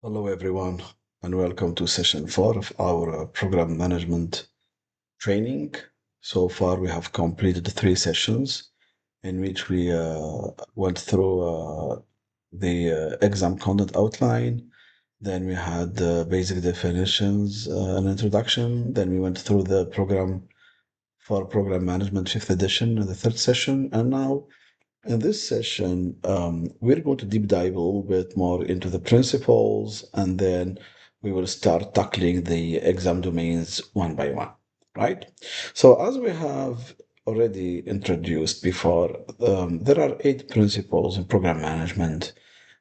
Hello, everyone, and welcome to session 4 of our program management training. So far, we have completed 3 sessions in which we went through the exam content outline. Then we had basic definitions and introduction. Then we went through the program for program management 5th edition in the third session. And now in this session, we're going to deep dive a little bit more into the principles, and then we will start tackling the exam domains one by one, right? So, as we have already introduced before, there are 8 principles in program management.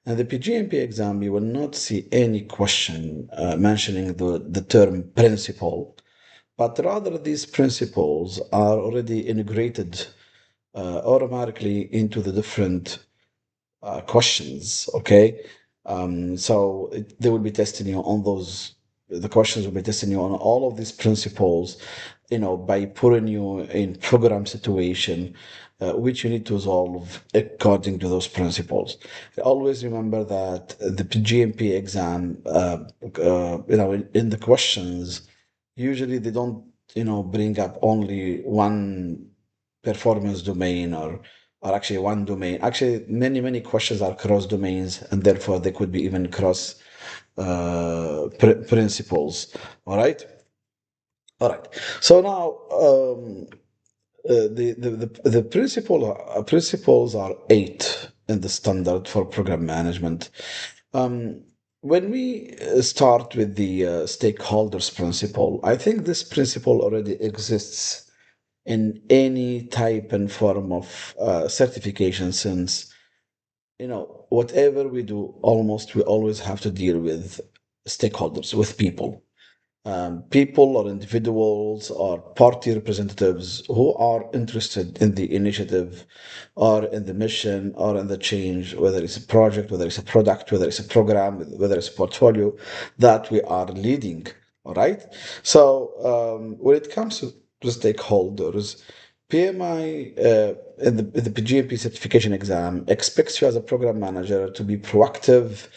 And the PgMP exam, you will not see any question mentioning the term principle, but rather these principles are already integrated automatically into the different questions. Okay, they will be testing you on those. The questions will be testing you on all of these principles, by putting you in program situation, which you need to solve according to those principles. Always remember that the GMP exam, in the questions, usually they don't, bring up only one performance domain or actually one domain. Actually, many questions are cross domains, and therefore they could be even cross principles. All right. All right. So now, the principles are 8 in the standard for program management. Um, when we start with the stakeholders principle, I think this principle already exists in any type and form of certification, since whatever we do, almost we always have to deal with stakeholders, with people. People or individuals or party representatives who are interested in the initiative or in the mission or in the change, whether it's a project, whether it's a product, whether it's a program, whether it's a portfolio that we are leading. All right. So when it comes to stakeholders, PMI in the PGMP certification exam expects you as a program manager to be proactive,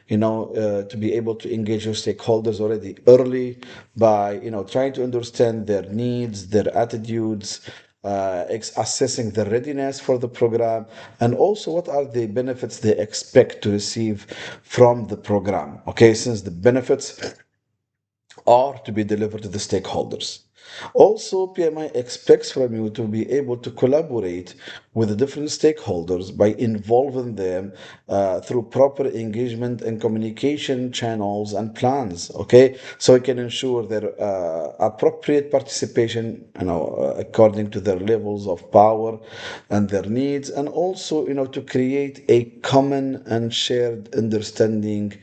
to be able to engage your stakeholders already early by, trying to understand their needs, their attitudes, assessing the readiness for the program, and also what are the benefits they expect to receive from the program. Okay, since the benefits are to be delivered to the stakeholders. Also, PMI expects from you to be able to collaborate with the different stakeholders by involving them through proper engagement and communication channels and plans. Okay, so it can ensure their appropriate participation, according to their levels of power and their needs, and also, to create a common and shared understanding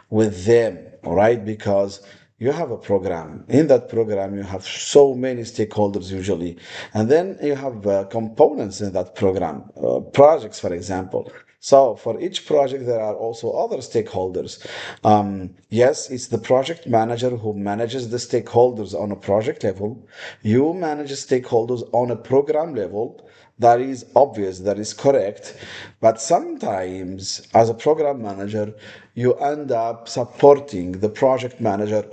with them. All right, because you have a program. In that program, you have so many stakeholders usually, and then you have components in that program, projects, for example. So for each project, there are also other stakeholders. Yes, it's the project manager who manages the stakeholders on a project level. You manage stakeholders on a program level. That is obvious, that is correct. But sometimes, as a program manager, you end up supporting the project manager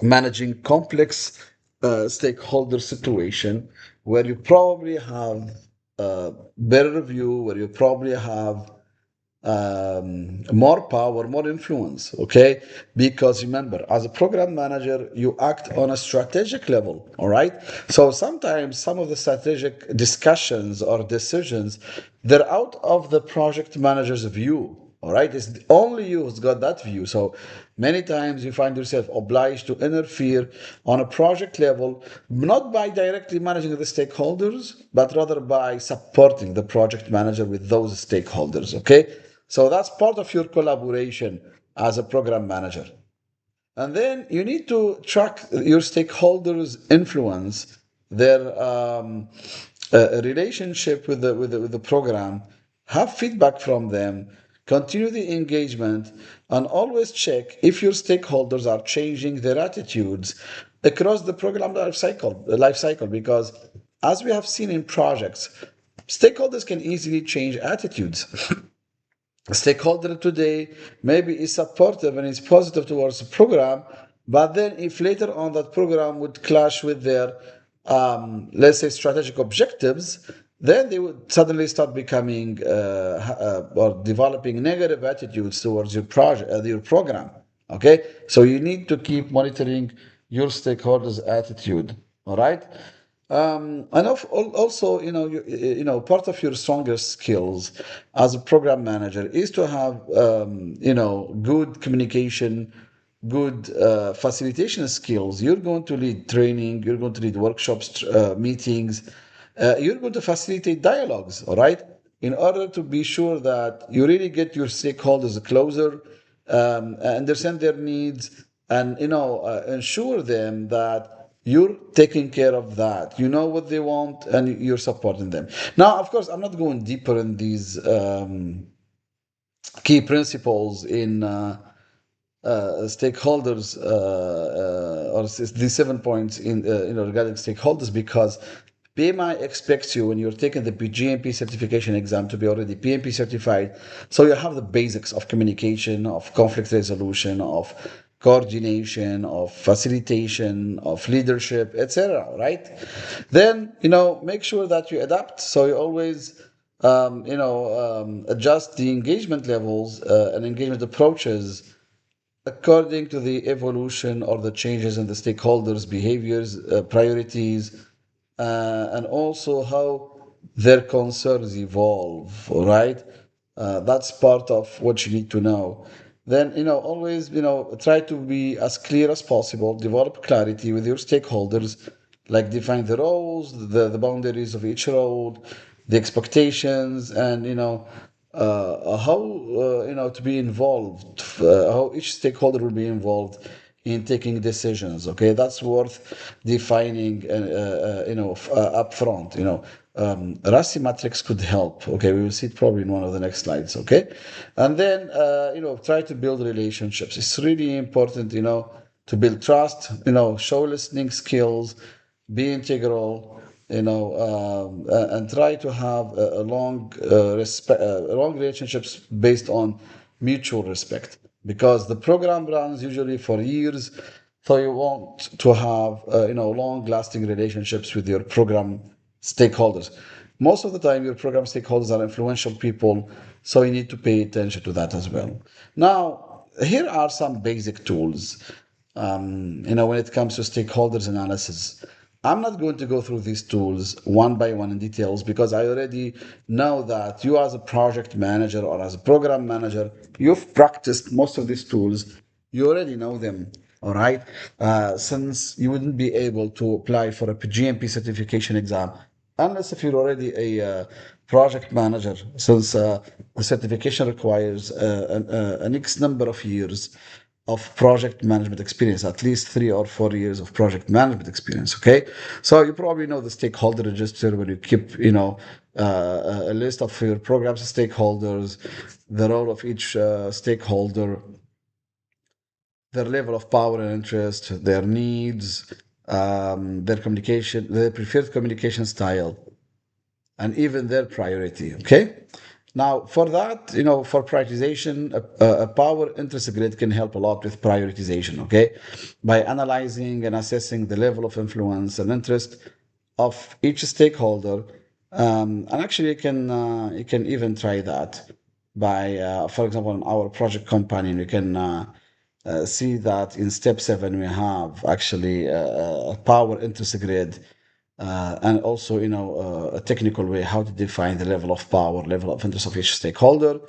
managing complex stakeholder situation where you probably have better view, where you probably have more power, more influence, okay? Because remember, as a program manager, you act on a strategic level, all right? So sometimes some of the strategic discussions or decisions, they're out of the project manager's view, all right? It's only you who's got that view. So many times you find yourself obliged to interfere on a project level, not by directly managing the stakeholders, but rather by supporting the project manager with those stakeholders, okay? So that's part of your collaboration as a program manager. And then you need to track your stakeholders' influence, their relationship with the program, have feedback from them, continue the engagement, and always check if your stakeholders are changing their attitudes across the program life cycle. Because as we have seen in projects, stakeholders can easily change attitudes. stakeholder today maybe is supportive and is positive towards the program, but then if later on that program would clash with their, let's say, strategic objectives, then they would suddenly start becoming or developing negative attitudes towards your project, your program. Okay, so you need to keep monitoring your stakeholders' attitude. All right. And also, part of your strongest skills as a program manager is to have, good communication, good facilitation skills. You're going to lead training, you're going to lead workshops, meetings, you're going to facilitate dialogues, all right? In order to be sure that you really get your stakeholders closer, understand their needs, and ensure them that you're taking care of that. You know what they want, and you're supporting them. Now, of course, I'm not going deeper in these key principles in stakeholders or these 7 points in regarding stakeholders, because PMI expects you when you're taking the PgMP certification exam to be already PMP certified. So you have the basics of communication, of conflict resolution, of coordination, of facilitation, of leadership, etc. Right? Then make sure that you adapt. So you always adjust the engagement levels and engagement approaches according to the evolution or the changes in the stakeholders' behaviors, priorities, and also how their concerns evolve, all right? That's part of what you need to know. Then, always, try to be as clear as possible, develop clarity with your stakeholders, like define the roles, the boundaries of each role, the expectations, and, how, to be involved, how each stakeholder will be involved in taking decisions. Okay, that's worth defining, up front. RASI matrix could help. Okay, we will see it probably in one of the next slides. Okay, and then try to build relationships. It's really important, to build trust. Show listening skills, be integral. And try to have long relationships based on mutual respect, because the program runs usually for years, so you want to have long lasting relationships with your program stakeholders. Most of the time your program stakeholders are influential people, so you need to pay attention to that as well. Now, here are some basic tools when it comes to stakeholders analysis. I'm not going to go through these tools one by one in details, because I already know that you, as a project manager or as a program manager, you've practiced most of these tools. You already know them, all right? Since you wouldn't be able to apply for a GMP certification exam unless if you're already a project manager, since the certification requires an X number of years of project management experience, at least 3 or 4 years of project management experience. Okay, so you probably know the stakeholder register, when you keep, a list of your program's stakeholders, the role of each stakeholder, their level of power and interest, their needs, their communication, their preferred communication style, and even their priority. Okay. Now, for that, for prioritization, a power interest grid can help a lot with prioritization. Okay, by analyzing and assessing the level of influence and interest of each stakeholder, and actually, you can even try that by, for example, in our project companion, you can see that in step 7 we have actually a power interest grid, and also a technical way how to define the level of power, level of interest of each stakeholder.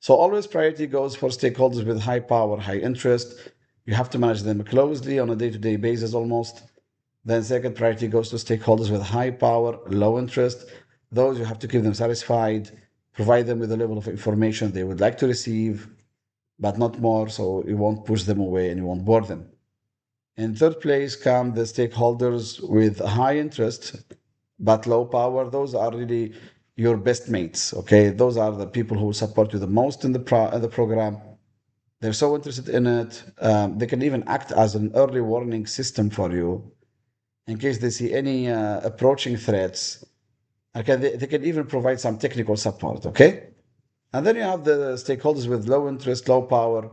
So always priority goes for stakeholders with high power, high interest. You have to manage them closely on a day-to-day basis almost. Then second priority goes to stakeholders with high power, low interest. Those you have to keep them satisfied, provide them with the level of information they would like to receive, but not more, so you won't push them away and you won't bore them. In third place come the stakeholders with high interest but low power. Those are really your best mates. Okay, those are the people who support you the most in the program. They're so interested in it. They can even act as an early warning system for you in case they see any approaching threats. Okay, they can even provide some technical support. Okay. And then you have the stakeholders with low interest, low power.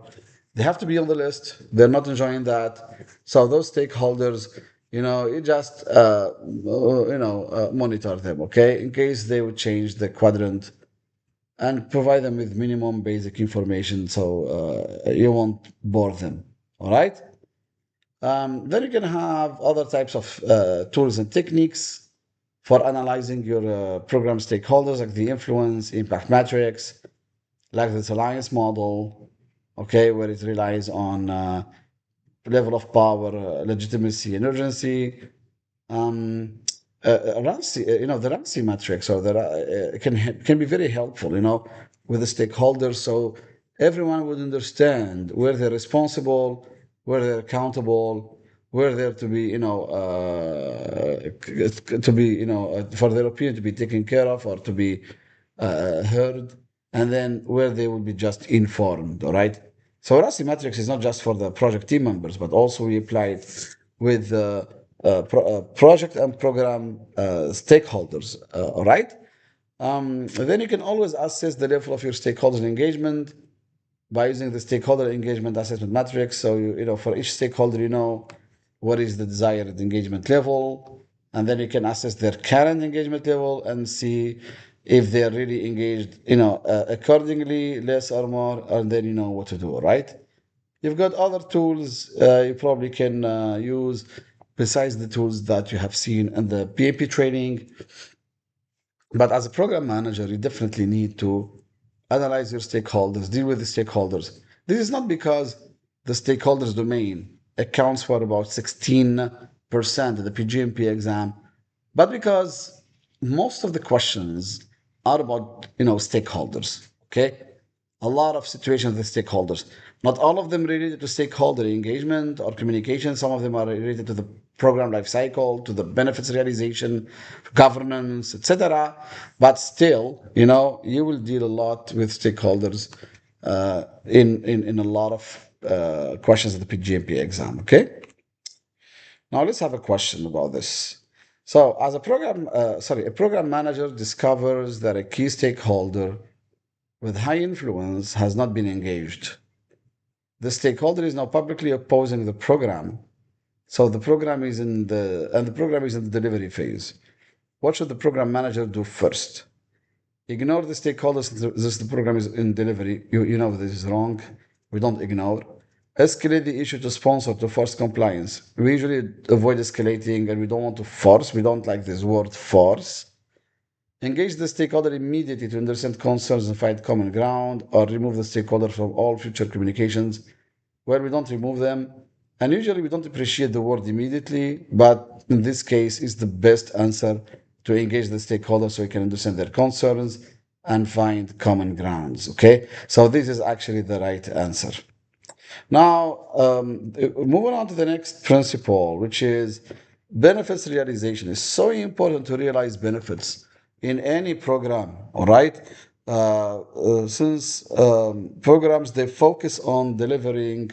They have to be on the list. They're not enjoying that. So those stakeholders, you just monitor them, okay, in case they would change the quadrant, and provide them with minimum basic information so you won't bore them. All right. Then you can have other types of tools and techniques for analyzing your program stakeholders, like the influence impact matrix, like this alliance model, okay, where it relies on level of power, legitimacy, and urgency. Um, Ramsey, the Ramsey matrix or can be very helpful, with the stakeholders, so everyone would understand where they're responsible, where they're accountable, where they're to be, to be, for their opinion to be taken care of or to be heard, and then where they will be just informed. All right. So Rasi Matrix is not just for the project team members, but also we apply it with project and program stakeholders. All right. Then you can always assess the level of your stakeholders engagement by using the stakeholder engagement assessment matrix. So for each stakeholder, what is the desired engagement level, and then you can assess their current engagement level and see if they're really engaged, accordingly, less or more, and then you know what to do. Right? You've got other tools you probably can use besides the tools that you have seen in the PAP training. But as a program manager, you definitely need to analyze your stakeholders, deal with the stakeholders. This is not because the stakeholders domain accounts for about 16% of the PGMP exam, but because most of the questions are about, stakeholders. Okay. A lot of situations with stakeholders. Not all of them related to stakeholder engagement or communication. Some of them are related to the program life cycle, to the benefits realization, governance, etc. But still, you will deal a lot with stakeholders in a lot of questions of the PGMP exam. Okay. Now let's have a question about this. So, as a program manager discovers that a key stakeholder with high influence has not been engaged. The stakeholder is now publicly opposing the program. So the program is in the delivery phase. What should the program manager do first? Ignore the stakeholders since the program is in delivery. You know this is wrong. We don't ignore. Escalate the issue to sponsor to force compliance. We usually avoid escalating and we don't want to force. We don't like this word force. Engage the stakeholder immediately to understand concerns and find common ground, or remove the stakeholder from all future communications where we don't remove them. And usually we don't appreciate the word immediately, but in this case, it's the best answer to engage the stakeholder so we can understand their concerns and find common grounds. Okay, so this is actually the right answer. Now, moving on to the next principle, which is benefits realization. It's so important to realize benefits in any program, all right? Since programs, they focus on delivering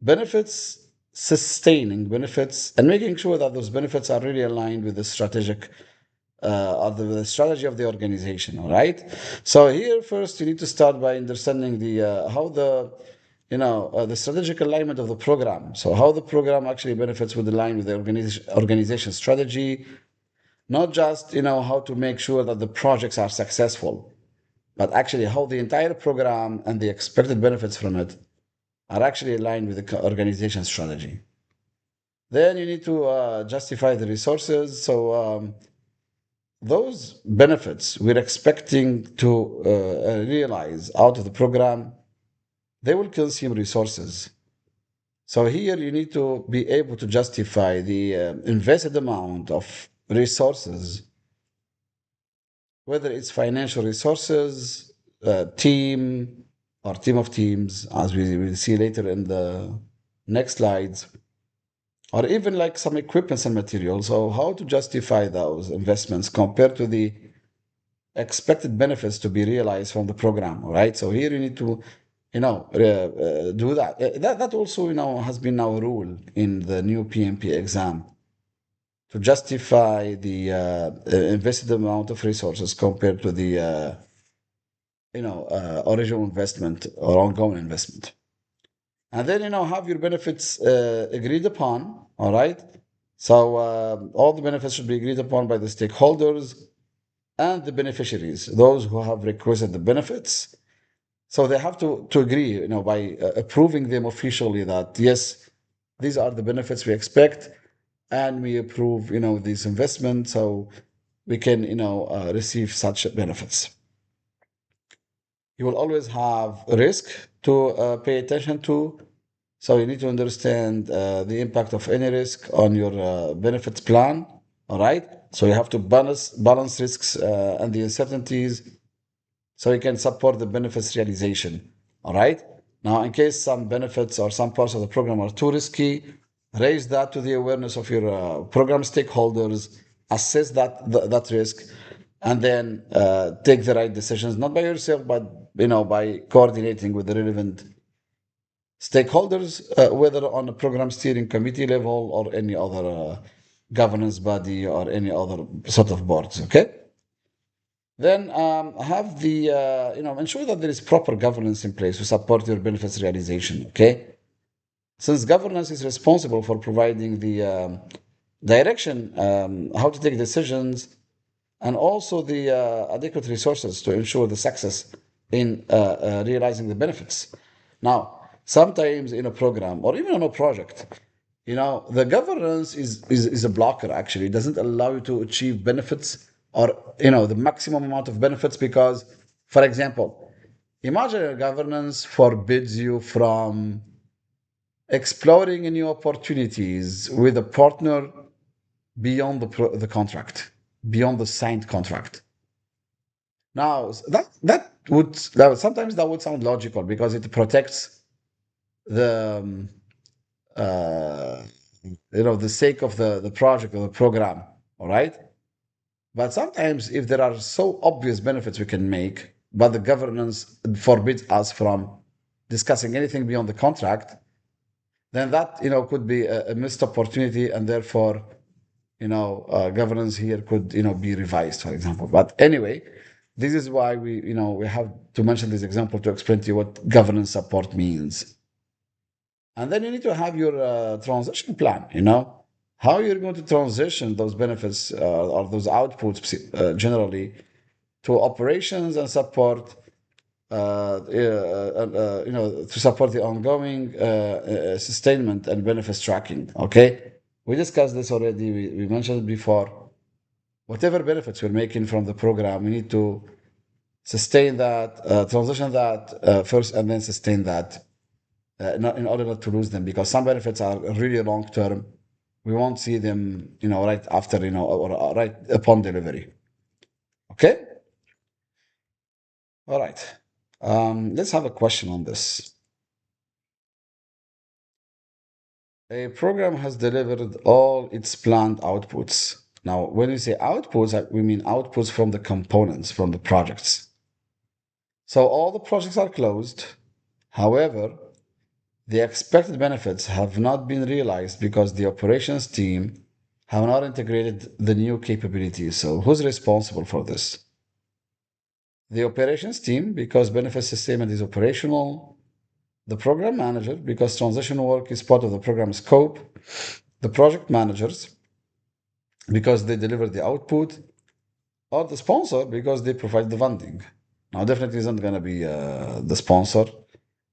benefits, sustaining benefits, and making sure that those benefits are really aligned with the strategic of the strategy of the organization. All right. So here first you need to start by understanding the how the the strategic alignment of the program. So how the program actually benefits with the line with the organization strategy, not just how to make sure that the projects are successful, but actually how the entire program and the expected benefits from it are actually aligned with the organization strategy. Then you need to justify the resources. So those benefits we're expecting to realize out of the program, they will consume resources. So here you need to be able to justify the invested amount of resources, whether it's financial resources, team, or team of teams, as we will see later in the next slides, or even like some equipments and materials. So how to justify those investments compared to the expected benefits to be realized from the program. All right. So here you need to, do that. That also, has been our rule in the new PMP exam to justify the invested amount of resources compared to the original investment or ongoing investment. And then, have your benefits agreed upon. All right. So all the benefits should be agreed upon by the stakeholders and the beneficiaries, those who have requested the benefits. So they have to agree, by approving them officially that yes, these are the benefits we expect, and we approve, these investments, so we can, receive such benefits. You will always have a risk to pay attention to. So you need to understand the impact of any risk on your benefits plan. All right. So you have to balance risks and the uncertainties so you can support the benefits realization. All right. Now, in case some benefits or some parts of the program are too risky, raise that to the awareness of your program stakeholders, assess that risk, and then take the right decisions, not by yourself, but by coordinating with the relevant stakeholders, whether on a program steering committee level or any other governance body or any other sort of boards. Okay. Then have the ensure that there is proper governance in place to support your benefits realization. Okay, since governance is responsible for providing the direction, how to take decisions, and also the adequate resources to ensure the success in realizing the benefits. Now, sometimes in a program or even on a project, the governance is a blocker. Actually, it doesn't allow you to achieve benefits or the maximum amount of benefits because, for example, imagine a governance forbids you from exploring new opportunities with a partner beyond the contract, beyond the signed contract. Now, sometimes that would sound logical because it protects the uh, the sake of the project or the program. All right. But sometimes, if there are so obvious benefits we can make, but the governance forbids us from discussing anything beyond the contract, then that could be a missed opportunity, and therefore governance here could be revised, for example. But anyway, this is why we have to mention this example to explain to you what governance support means. And then you need to have your transition plan. How you're going to transition those benefits or those outputs generally to operations and support to support the ongoing sustainment and benefits tracking. Okay, we discussed this already. We mentioned it before. Whatever benefits we're making from the program, we need to sustain that, transition that first, and then sustain that not, in order not to lose them, because some benefits are really long term. We won't see them, right after, or right upon delivery. Okay. All right. Let's have a question on this. A program has delivered all its planned outputs. Now, when we say outputs, we mean outputs from the components, from the projects. So all the projects are closed. However, the expected benefits have not been realized because the operations team have not integrated the new capabilities. So who's responsible for this? The operations team, because benefit sustainment is operational. The program manager, because transition work is part of the program scope. The project managers, because they deliver the output, or the sponsor because they provide the funding. Now, definitely isn't going to be the sponsor.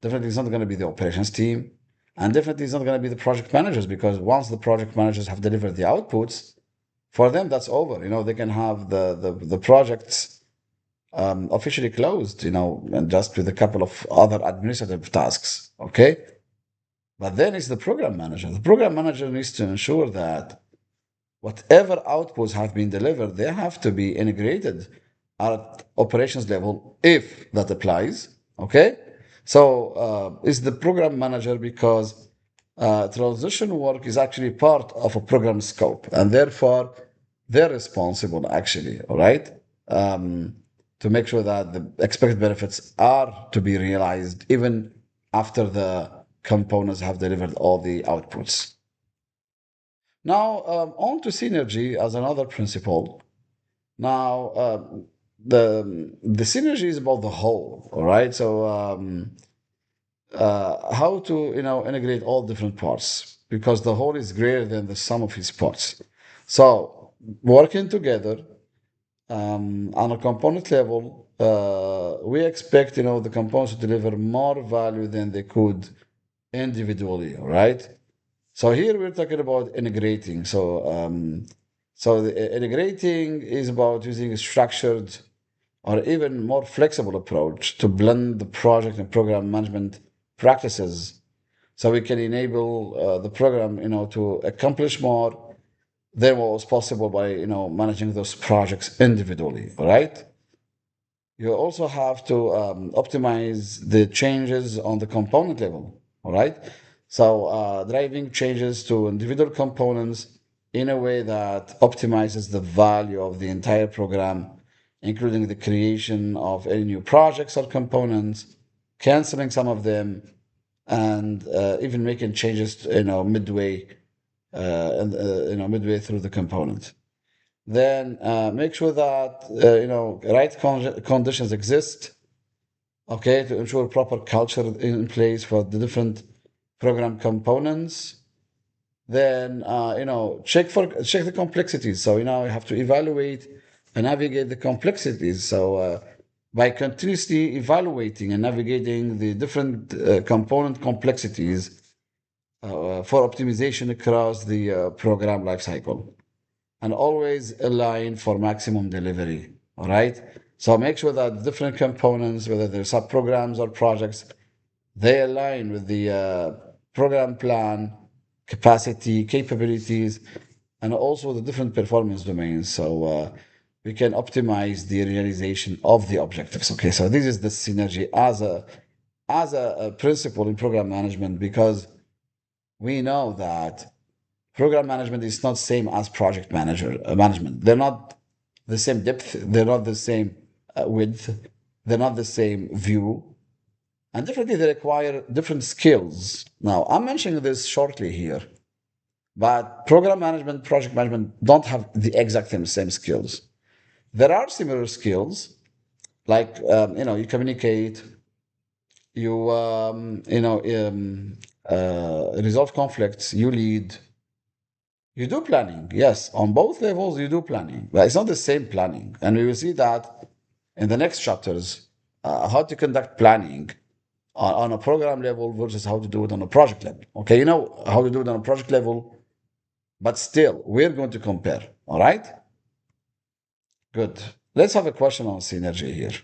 Definitely is not going to be the operations team. And definitely is not going to be the project managers because once the project managers have delivered the outputs, for them, that's over. They can have the projects officially closed, and just with a couple of other administrative tasks. Okay. But then it's the program manager. The program manager needs to ensure that whatever outputs have been delivered, they have to be integrated at operations level if that applies. Okay. So it's the program manager because transition work is actually part of a program scope, and therefore they're responsible actually, all right, to make sure that the expected benefits are to be realized even after the components have delivered all the outputs. Now, on to synergy as another principle. Now, the synergy is about the whole, all right? So how to integrate all different parts because the whole is greater than the sum of its parts. So working together on a component level, we expect the components to deliver more value than they could individually. All right. So here we're talking about integrating. Integrating is about using a structured or even more flexible approach to blend the project and program management practices so we can enable the program to accomplish more than what was possible by managing those projects individually. All right. You also have to optimize the changes on the component level. All right. So driving changes to individual components in a way that optimizes the value of the entire program, including the creation of any new projects or components, canceling some of them, and even making changes, midway, midway through the component. Then make sure that right conditions exist, okay, to ensure proper culture in place for the different program components. Then check the complexities. So you have to evaluate and navigate the complexities. So by continuously evaluating and navigating the different component complexities for optimization across the program lifecycle, and always align for maximum delivery. All right. So make sure that different components, whether they're subprograms or projects, they align with the program plan, capacity, capabilities, and also the different performance domains. So we can optimize the realization of the objectives. Okay. So this is the synergy as a principle in program management because we know that program management is not same as project manager management. They're not the same depth. They're not the same width. They're not the same view, and definitely they require different skills. Now, I'm mentioning this shortly here, but program management, project management don't have the exact same skills. There are similar skills, like you communicate, you resolve conflicts, you lead. You do planning, yes. On both levels, you do planning, but it's not the same planning. And we will see that in the next chapters, how to conduct planning on a program level versus how to do it on a project level. Okay, you know how to do it on a project level, but still, we're going to compare. All right? Good. Let's have a question on synergy here.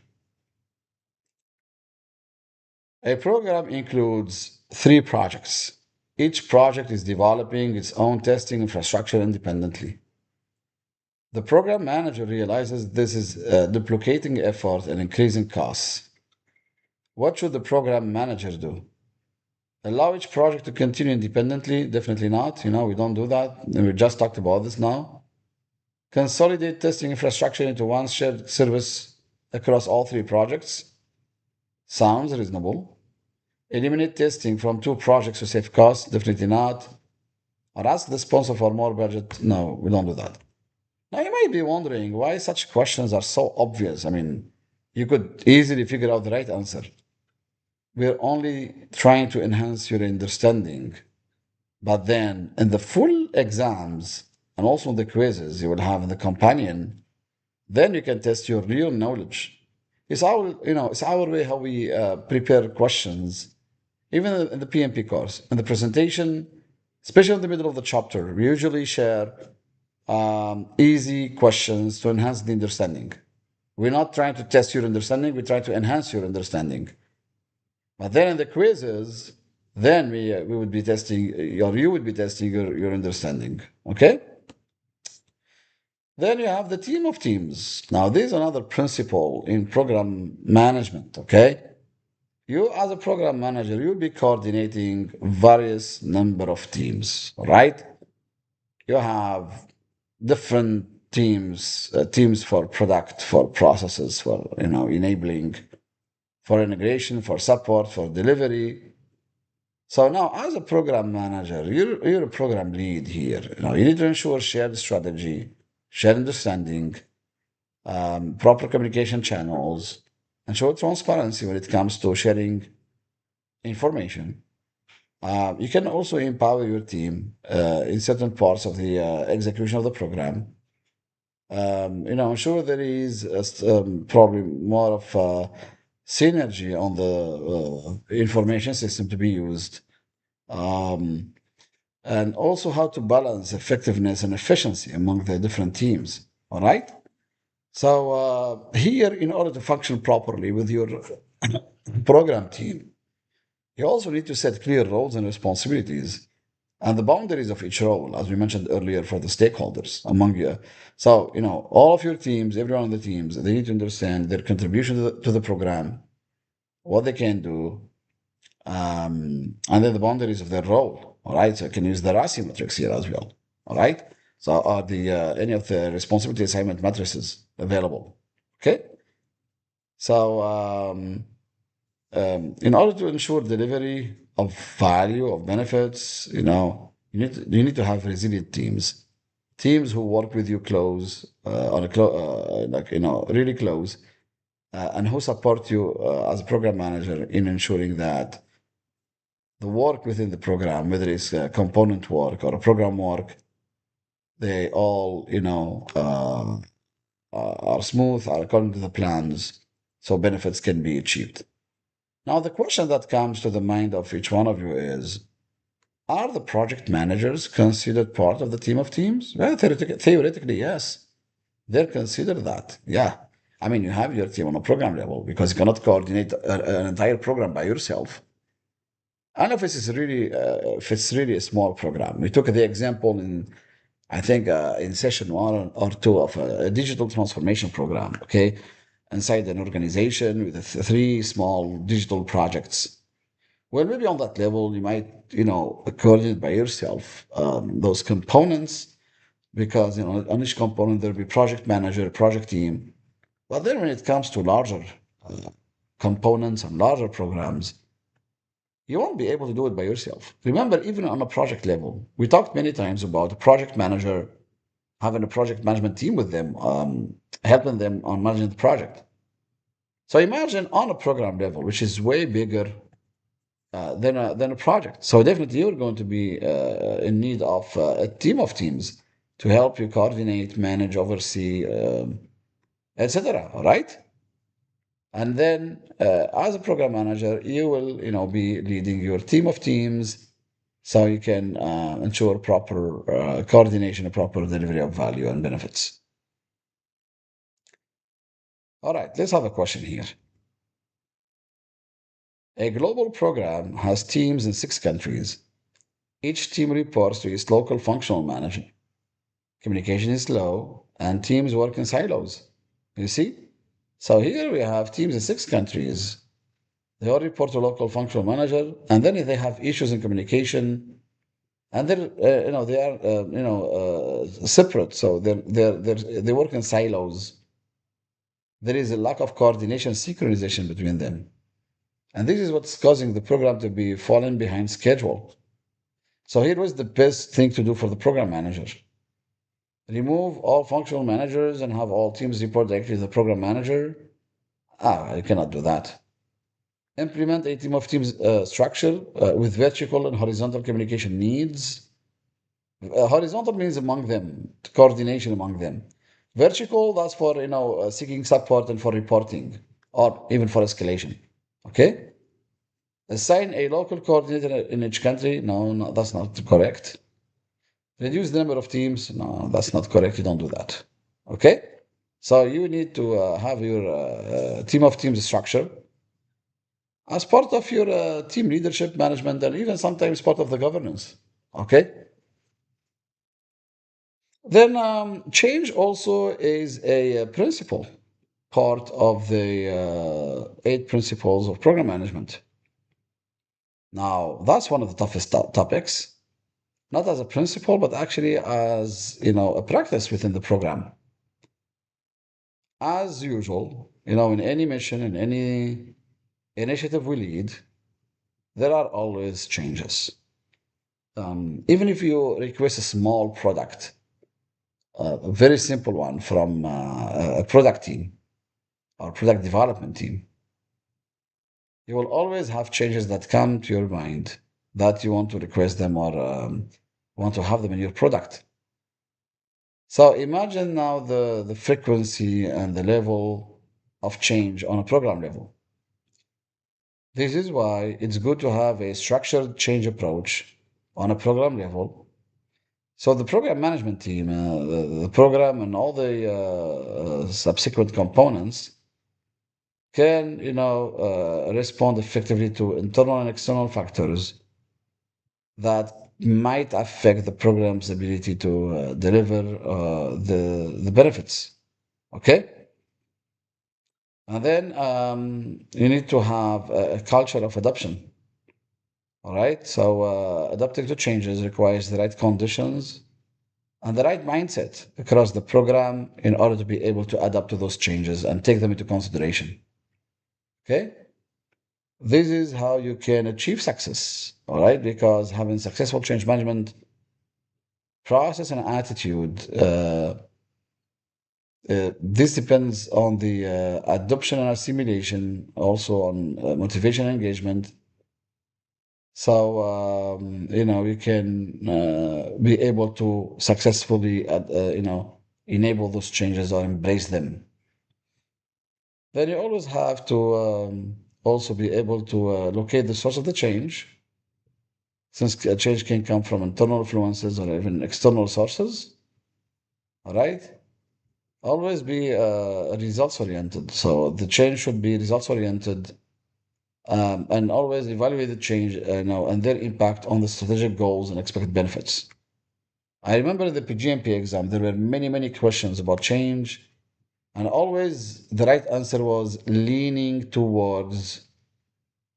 A program includes three projects. Each project is developing its own testing infrastructure independently. The program manager realizes this is duplicating effort and increasing costs. What should the program manager do? Allow each project to continue independently? Definitely not. We don't do that. And we just talked about this now. Consolidate testing infrastructure into one shared service across all three projects? Sounds reasonable. Eliminate testing from two projects to save costs? Definitely not. Or ask the sponsor for more budget? No, we don't do that. Now, you might be wondering why such questions are so obvious. I mean, you could easily figure out the right answer. We're only trying to enhance your understanding. But then, in the full exams and also the quizzes you will have in the companion, then you can test your real knowledge. It's our way how we prepare questions, even in the PMP course. In the presentation, especially in the middle of the chapter, we usually share easy questions to enhance the understanding. We're not trying to test your understanding, we try to enhance your understanding. But then in the quizzes, then we would be testing, or you would be testing your understanding. Okay? Then you have the team of teams. Now, there's another principle in program management. Okay? You, as a program manager, you'll be coordinating various number of teams. All right? You have different teams for product, for processes, for enabling, for integration, for support, for delivery. So now, as a program manager, you're a program lead here. You need to ensure shared strategy, shared understanding, proper communication channels, and show transparency when it comes to sharing information. You can also empower your team in certain parts of the execution of the program. Ensure there is probably more of synergy on the information system to be used, um, and also how to balance effectiveness and efficiency among the different teams. All right. So here, in order to function properly with your program team, you also need to set clear roles and responsibilities and the boundaries of each role, as we mentioned earlier, for the stakeholders among you. So, all of your teams, everyone on the teams, they need to understand their contribution to the program, what they can do, and then the boundaries of their role. All right. So, I can use the RASI matrix here as well. All right. So, are the any of the responsibility assignment matrices available? Okay. So, in order to ensure delivery of value of benefits, you need to have resilient teams who work with you close on a like really close, and who support you as a program manager in ensuring that the work within the program, whether it's component work or a program work, they all are smooth, are according to the plans, so benefits can be achieved. Now, the question that comes to the mind of each one of you is, are the project managers considered part of the team of teams? Well, theoretically, yes. They're considered that. Yeah. I mean, you have your team on a program level because you cannot coordinate an entire program by yourself. And if it's really a small program. We took the example I think, in session 1 or 2 of a digital transformation program, okay, inside an organization with three small digital projects. Well, maybe on that level, you might, coordinate by yourself those components because, on each component, there'll be project manager, project team. But then when it comes to larger uh, components and larger programs, you won't be able to do it by yourself. Remember, even on a project level, we talked many times about a project manager having a project management team with them, helping them on managing the project. So imagine on a program level, which is way bigger than a project. So definitely you're going to be in need of a team of teams to help you coordinate, manage, oversee, etc. All right. And then, as a program manager, you will, be leading your team of teams, so you can ensure proper coordination and proper delivery of value and benefits. All right, let's have a question here. A global program has teams in 6 countries. Each team reports to its local functional manager. Communication is slow, and teams work in silos. You see? So here we have teams in 6 countries. They all report to local functional manager, and then if they have issues in communication, and they are separate, so they work in silos. There is a lack of coordination, synchronization between them, and this is what's causing the program to be falling behind schedule. So here was the best thing to do for the program manager: remove all functional managers and have all teams report directly to the program manager. You cannot do that. Implement a team of teams structure with vertical and horizontal communication needs. Horizontal means among them, coordination among them. Vertical, that's for seeking support and for reporting, or even for escalation. Okay. Assign a local coordinator in each country. No, no, that's not correct. Reduce the number of teams. No, that's not correct. You don't do that. Okay. So you need to have your team of teams structure as part of your team leadership management, and even sometimes part of the governance. Okay. Then change also is a principle, part of the 8 principles of program management. Now, that's one of the toughest topics, not as a principle, but actually as a practice within the program. As usual, in any mission, in any initiative we lead, there are always changes. Even if you request a small product, a very simple one from a product team or product development team. You will always have changes that come to your mind that you want to request them or want to have them in your product. So imagine now the frequency and the level of change on a program level. This is why it's good to have a structured change approach on a program level. So the program management team, the program and all the subsequent components can, respond effectively to internal and external factors that might affect the program's ability to deliver the benefits. Okay? And then you need to have a culture of adoption. All right? So adapting to changes requires the right conditions and the right mindset across the program in order to be able to adapt to those changes and take them into consideration. Okay? This is how you can achieve success. All right? Because having successful change management process and attitude. This depends on the adoption and assimilation, also on motivation and engagement. So, you can be able to successfully, enable those changes or embrace them. Then you always have to also be able to locate the source of the change, since a change can come from internal influences or even external sources. All right. Always be results oriented. So the change should be results oriented, and always evaluate the change, and their impact on the strategic goals and expected benefits. I remember the PgMP exam, there were many, many questions about change, and always the right answer was leaning towards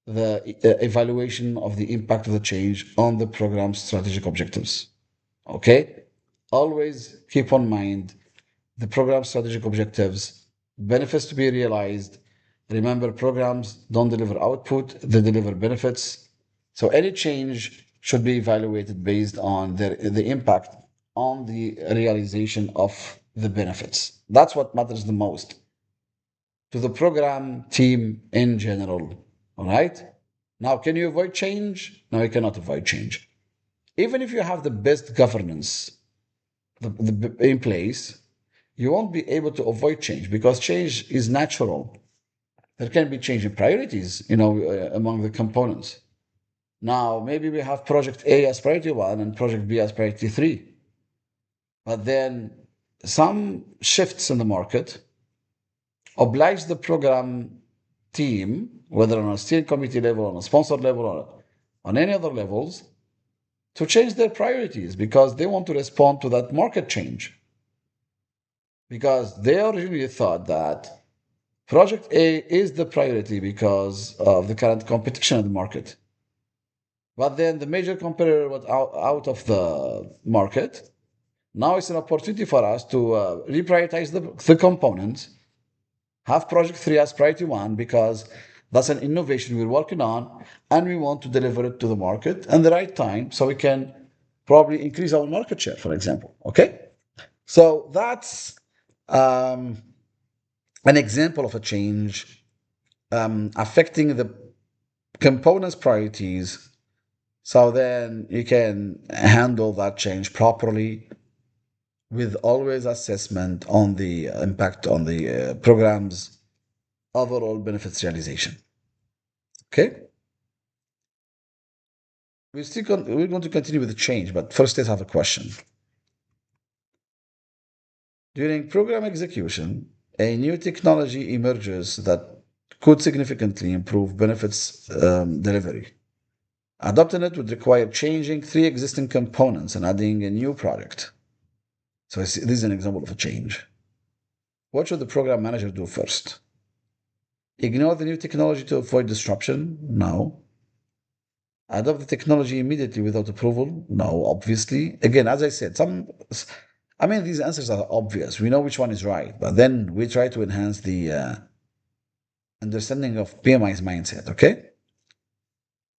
the evaluation of the impact of the change on the program's strategic objectives. Okay? Always keep on mind the program strategic objectives, benefits to be realized. Remember, programs don't deliver output, they deliver benefits. So any change should be evaluated based on the impact on the realization of the benefits. That's what matters the most to the program team in general. All right? Now, can you avoid change? No, you cannot avoid change. Even if you have the best governance in place, you won't be able to avoid change because change is natural. There can be change in priorities, among the components. Now, maybe we have project A as priority one and project B as priority three. But then some shifts in the market oblige the program team, whether on a steering committee level, on a sponsor level, or on any other levels, to change their priorities because they want to respond to that market change. Because they originally thought that Project A is the priority because of the current competition in the market. But then the major competitor was out of the market. Now it's an opportunity for us to reprioritize the components, have Project 3 as priority 1 because that's an innovation we're working on and we want to deliver it to the market at the right time so we can probably increase our market share, for example. Okay? So that's um, an example of a change affecting the components priorities, so then you can handle that change properly with always assessment on the impact on the program's overall benefits realization. Okay, we're going to continue with the change, but first let's have a question. During program execution, a new technology emerges that could significantly improve benefits delivery. Adopting it would require changing three existing components and adding a new product. So this is an example of a change. What should the program manager do first? Ignore the new technology to avoid disruption? No. Adopt the technology immediately without approval? No, obviously. Again, as I said, these answers are obvious. We know which one is right, but then we try to enhance the understanding of PMI's mindset, okay?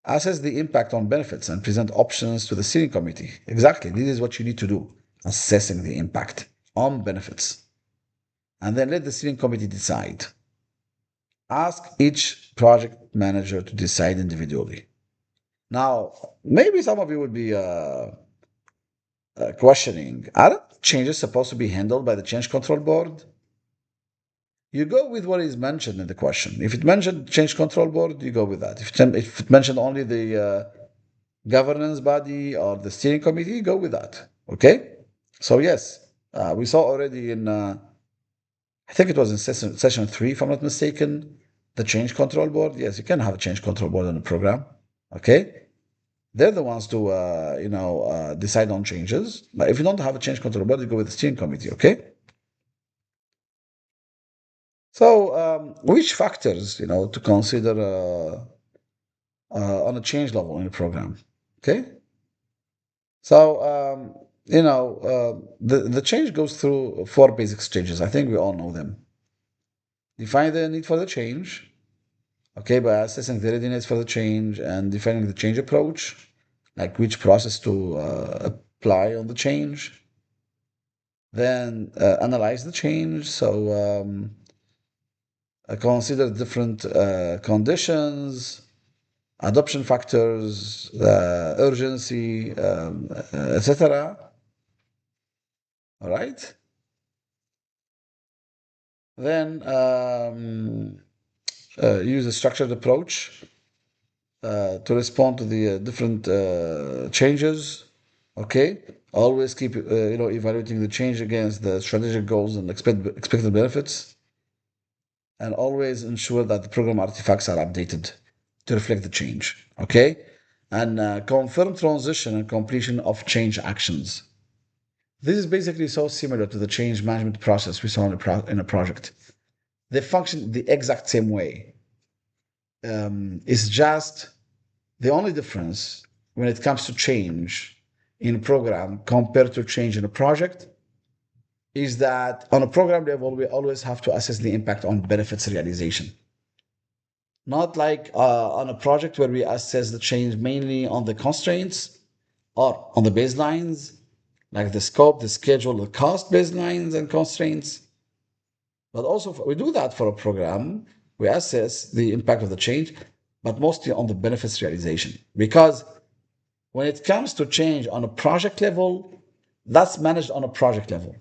Assess the impact on benefits and present options to the steering committee. Exactly. This is what you need to do, assessing the impact. on benefits, and then let the steering committee decide. Ask each project manager to decide individually. Now, maybe some of you would be questioning, are changes supposed to be handled by the change control board? You go with what is mentioned in the question. If it mentioned change control board, you go with that. If it mentioned only the governance body or the steering committee, you go with that. Okay? So, yes, we saw already in, I think it was in session three, if I'm not mistaken, the change control board. Yes, you can have a change control board in the program. Okay? They're the ones to, decide on changes. But if you don't have a change control board, you go with the steering committee. Okay? So, which factors, to consider on a change level in a program? Okay, so the change goes through four basic stages. I think we all know them. Define the need for the change. Okay, by assessing the readiness for the change and defining the change approach, like which process to apply on the change. Then analyze the change. So consider different conditions, adoption factors, urgency, etc. All right. Then use a structured approach to respond to the different changes. Okay. Always keep evaluating the change against the strategic goals and expected benefits, and always ensure that the program artifacts are updated to reflect the change. Okay. And confirm transition and completion of change actions. This is basically so similar to the change management process we saw in a project. They function the exact same way. It's just the only difference when it comes to change in a program compared to change in a project is that on a program level, we always have to assess the impact on benefits realization. Not like on a project where we assess the change mainly on the constraints or on the baselines, like the scope, the schedule, the cost baselines and constraints. But also, we do that for a program. We assess the impact of the change, but mostly on the benefits realization. Because when it comes to change on a project level, that's managed on a project level.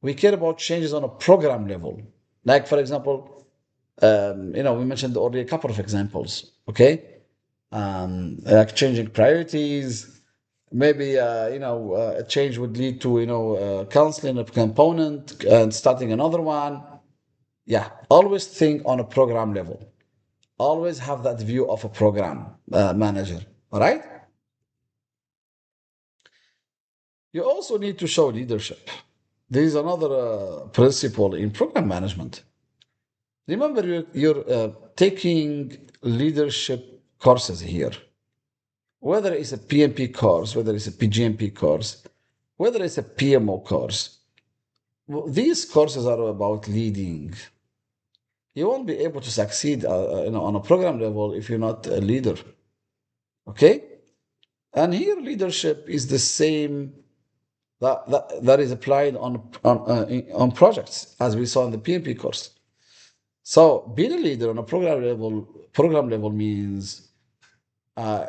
We care about changes on a program level. Like, for example, we mentioned already a couple of examples, okay? Like changing priorities. Maybe, a change would lead to, canceling a component and starting another one. Yeah, always think on a program level. Always have that view of a program manager. All right. You also need to show leadership. There is another principle in program management. Remember, you're taking leadership courses here, whether it's a PMP course, whether it's a PgMP course, whether it's a PMO course. These courses are about leading. You won't be able to succeed on a program level if you're not a leader. Okay? And here leadership is the same that is applied on projects as we saw in the PMP course. So being a leader on a program level means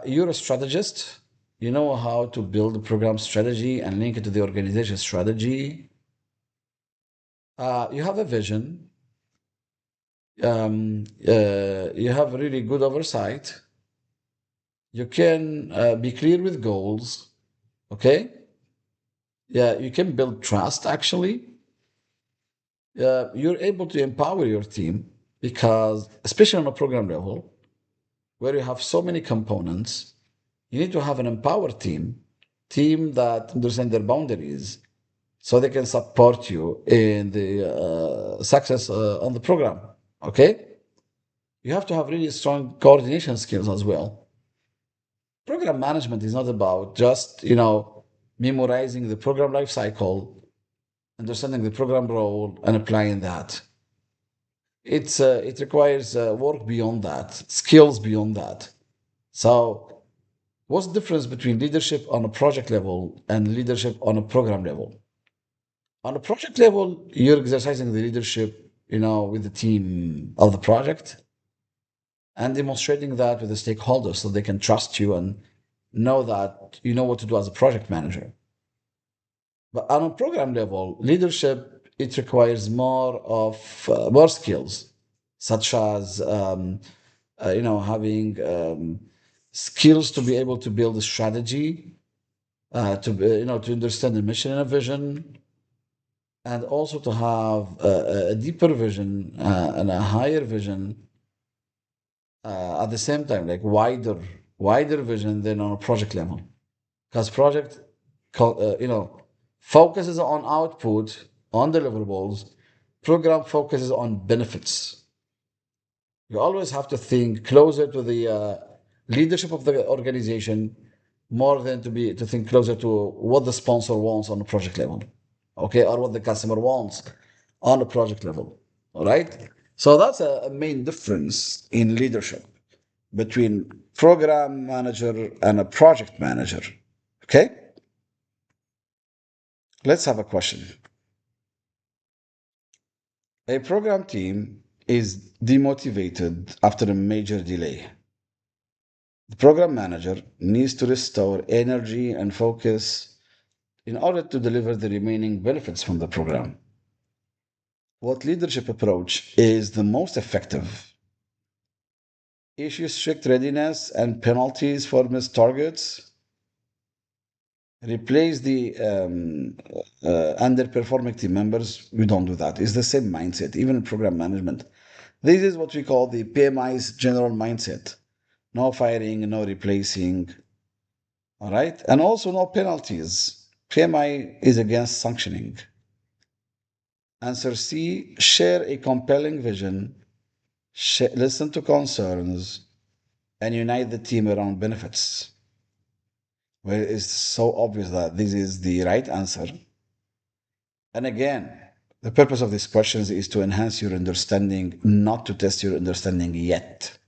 you're a strategist. You know how to build a program strategy and link it to the organization strategy. You have a vision. You have really good oversight. You can be clear with goals. Okay. Yeah, you can build trust actually. You're able to empower your team because, especially on a program level, where you have so many components, you need to have an empowered team that understand their boundaries, so they can support you in the success on the program. Okay, you have to have really strong coordination skills as well. Program management is not about just memorizing the program life cycle, understanding the program role, and applying that. It requires work beyond that, skills beyond that. So, what's the difference between leadership on a project level and leadership on a program level? On a project level, you're exercising the leadership, with the team of the project and demonstrating that with the stakeholders so they can trust you and know that you know what to do as a project manager. But on a program level, leadership, it requires more skills, such as having skills to be able to build a strategy, to understand the mission and a vision, and also to have a deeper vision and a higher vision at the same time, like wider vision than on a project level. Because project, focuses on output, on deliverables. Program focuses on benefits. You always have to think closer to the leadership of the organization more than to think closer to what the sponsor wants on the project level, okay, or what the customer wants on the project level. All right. So that's a main difference in leadership between program manager and a project manager. Okay. Let's have a question. A program team is demotivated after a major delay. The program manager needs to restore energy and focus in order to deliver the remaining benefits from the program. What leadership approach is the most effective? Issue strict readiness and penalties for missed targets. Replace the underperforming team members. We don't do that. It's the same mindset, even in program management. This is what we call the PMI's general mindset. No firing, no replacing. All right. And also no penalties. PMI is against sanctioning. Answer C, share a compelling vision, listen to concerns, and unite the team around benefits. Well, it's so obvious that this is the right answer. And again, the purpose of these questions is to enhance your understanding, not to test your understanding yet.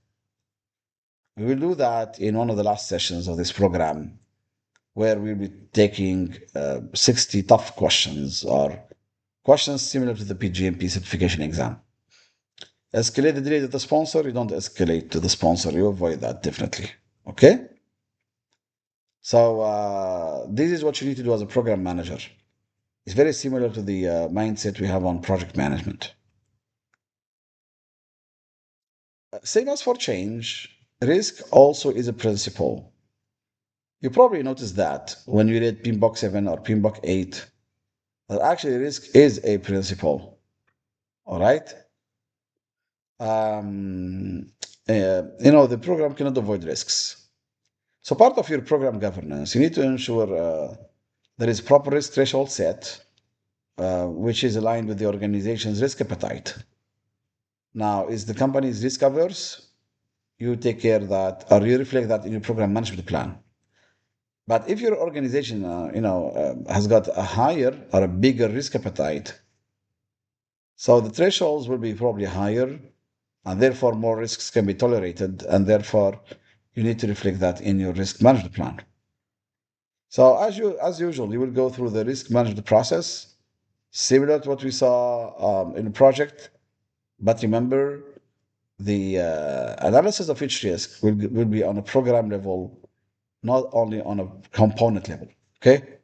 We will do that in one of the last sessions of this program, where we'll be taking 60 tough questions or questions similar to the PgMP certification exam. Escalate the delay to the sponsor. You don't escalate to the sponsor. You avoid that definitely. Okay? So this is what you need to do as a program manager. It's very similar to the mindset we have on project management. Same as for change, risk also is a principle. You probably noticed that when you read PMBOK 7 or PMBOK 8, that actually risk is a principle. All right? The program cannot avoid risks. So part of your program governance, you need to ensure there is proper risk threshold set, which is aligned with the organization's risk appetite. Now, is the company's risk averse? You take care of that, or you reflect that in your program management plan. But if your organization, has got a higher or a bigger risk appetite, so the thresholds will be probably higher, and therefore more risks can be tolerated, and therefore you need to reflect that in your risk management plan. So as usual, you will go through the risk management process, similar to what we saw in a project. But remember, the analysis of each risk will be on a program level, not only on a component level. Okay.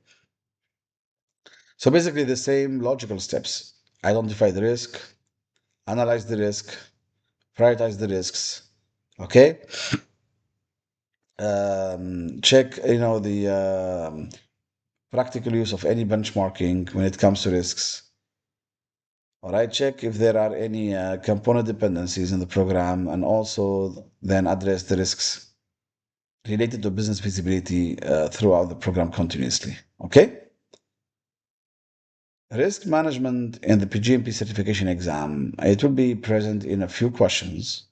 So basically, the same logical steps: identify the risk, analyze the risk, prioritize the risks. Okay. Check, the practical use of any benchmarking when it comes to risks. All right, check if there are any component dependencies in the program, and also then address the risks related to business feasibility throughout the program continuously. Okay? Risk management in the PGMP certification exam, it will be present in a few questions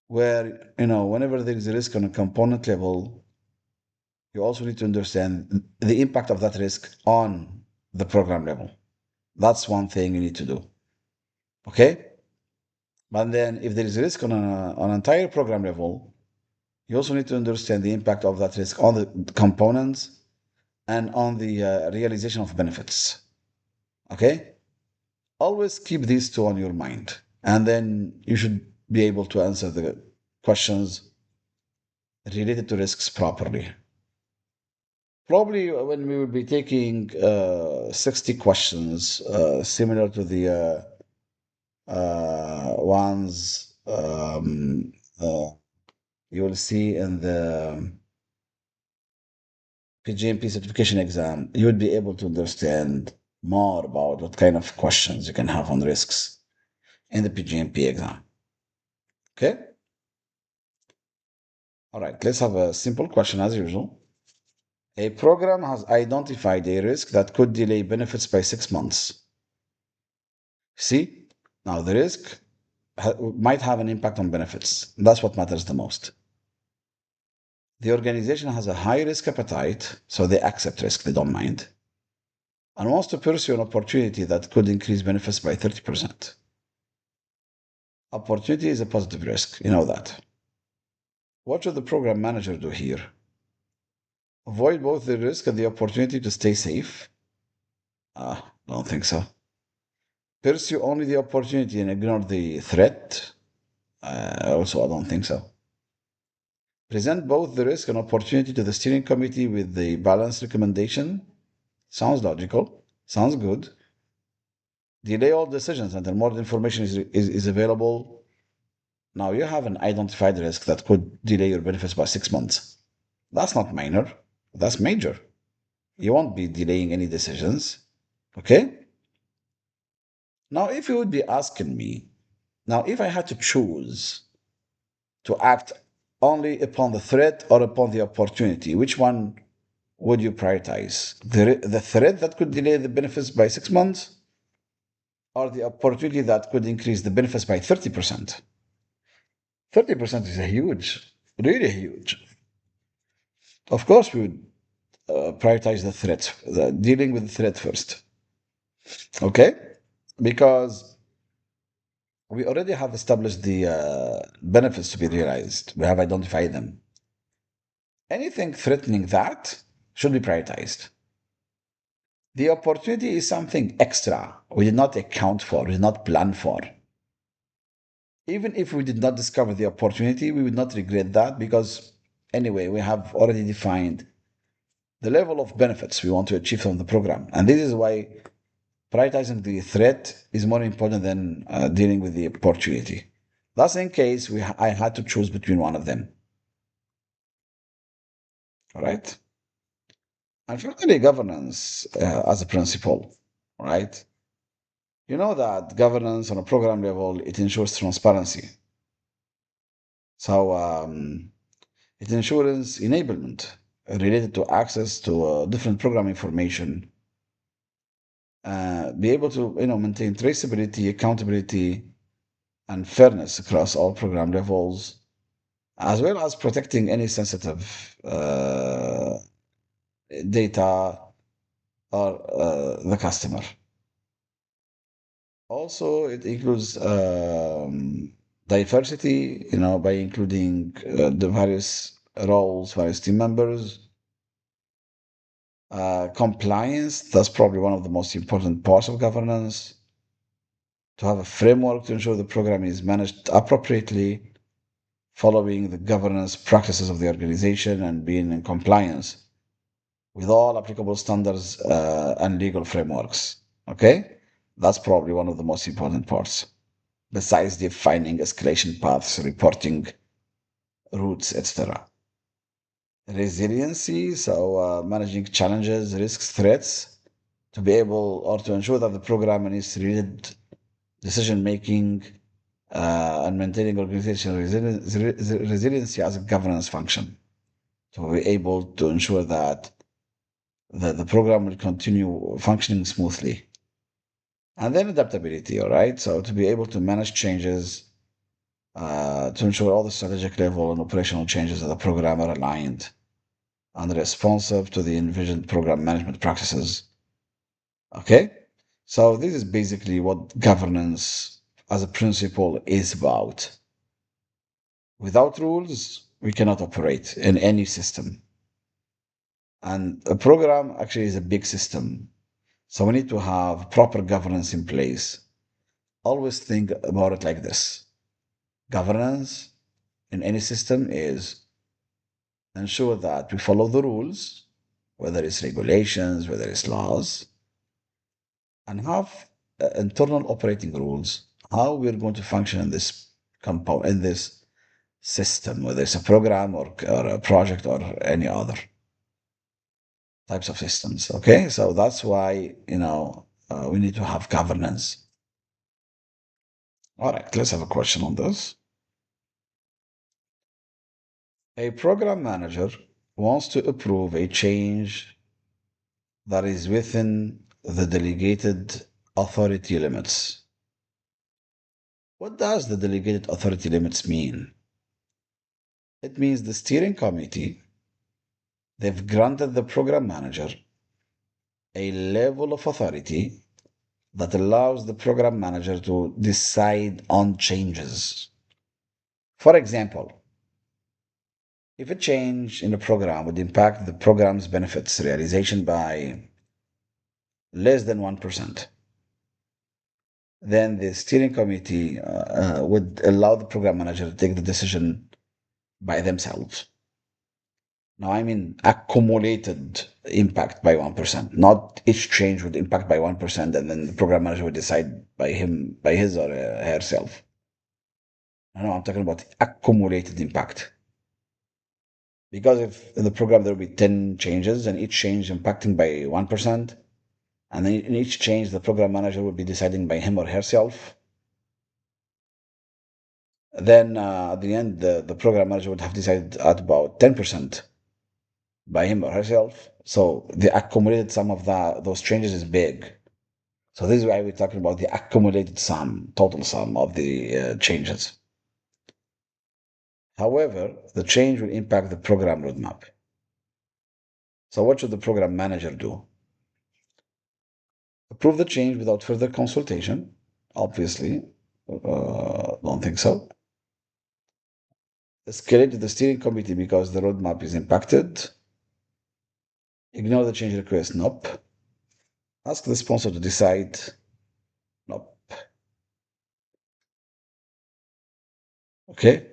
where, whenever there is a risk on a component level, you also need to understand the impact of that risk on the program level. That's one thing you need to do. Okay? But then if there is a risk on an entire program level, you also need to understand the impact of that risk on the components and on the realization of benefits. Okay? Always keep these two on your mind, and then you should be able to answer the questions related to risks properly. Probably when we will be taking 60 questions, similar to the ones uh, you will see in the PgMP certification exam, you would be able to understand more about what kind of questions you can have on risks in the PgMP exam. Okay? All right, let's have a simple question as usual. A program has identified a risk that could delay benefits by 6 months. See, now the risk might have an impact on benefits. That's what matters the most. The organization has a high risk appetite, so they accept risk, they don't mind, and wants to pursue an opportunity that could increase benefits by 30%. Opportunity is a positive risk, you know that. What should the program manager do here? Avoid both the risk and the opportunity to stay safe? Don't think so. Pursue only the opportunity and ignore the threat? Also, I don't think so. Present both the risk and opportunity to the steering committee with the balanced recommendation? Sounds logical. Sounds good. Delay all decisions until more information is available. Now you have an identified risk that could delay your benefits by 6 months. That's not minor. That's major. You won't be delaying any decisions. Okay? Now, if you would be asking me, now if I had to choose to act only upon the threat or upon the opportunity, which one would you prioritize? The threat that could delay the benefits by 6 months or the opportunity that could increase the benefits by 30%? 30% is a huge, really huge. Of course, we would prioritize the threat, dealing with the threat first. Okay? Because we already have established the benefits to be realized. We have identified them. Anything threatening that should be prioritized. The opportunity is something extra we did not account for, we did not plan for. Even if we did not discover the opportunity, we would not regret that because, anyway, we have already defined the level of benefits we want to achieve from the program. And this is why prioritizing the threat is more important than dealing with the opportunity. That's in case I had to choose between one of them. All right. And finally, governance as a principle. Right. You know that governance on a program level, it ensures transparency. So it ensures enablement related to access to different program information, be able to maintain traceability, accountability, and fairness across all program levels, as well as protecting any sensitive data or the customer. Also, it includes diversity, by including the various roles, various team members. Compliance, that's probably one of the most important parts of governance. To have a framework to ensure the program is managed appropriately, following the governance practices of the organization, and being in compliance with all applicable standards and legal frameworks. Okay? That's probably one of the most important parts. Besides defining escalation paths, reporting routes, etc. Resiliency, so managing challenges, risks, threats, to be able or to ensure that the program is related decision making and maintaining organizational resiliency as a governance function to be able to ensure that the program will continue functioning smoothly. And then adaptability, all right? So to be able to manage changes, to ensure all the strategic level and operational changes of the program are aligned and responsive to the envisioned program management practices. Okay? So this is basically what governance as a principle is about. Without rules, we cannot operate in any system. And a program actually is a big system. So we need to have proper governance in place. Always think about it like this. Governance in any system is ensure that we follow the rules, whether it's regulations, whether it's laws, and have internal operating rules, how we're going to function in this compound, in this system, whether it's a program or a project or any other types of systems. Okay, so that's why we need to have governance. All right, let's have a question on this. A program manager wants to approve a change that is within the delegated authority limits. What does the delegated authority limits mean? It means the steering committee, they've granted the program manager a level of authority that allows the program manager to decide on changes. For example, if a change in the program would impact the program's benefits realization by less than 1%, then the steering committee would allow the program manager to take the decision by themselves. Now, I mean accumulated impact by 1%, not each change would impact by 1%, and then the program manager would decide by his or herself. No, I'm talking about accumulated impact. Because if in the program there will be 10 changes and each change impacting by 1%, and then in each change the program manager will be deciding by him or herself, then at the end the program manager would have decided at about 10% by him or herself. So the accumulated sum of those changes is big. So this is why we're talking about the accumulated sum, total sum of the changes. However, the change will impact the program roadmap. So what should the program manager do? Approve the change without further consultation. Obviously, don't think so. Escalate to the steering committee because the roadmap is impacted. Ignore the change request. Nope. Ask the sponsor to decide. Nope. Okay.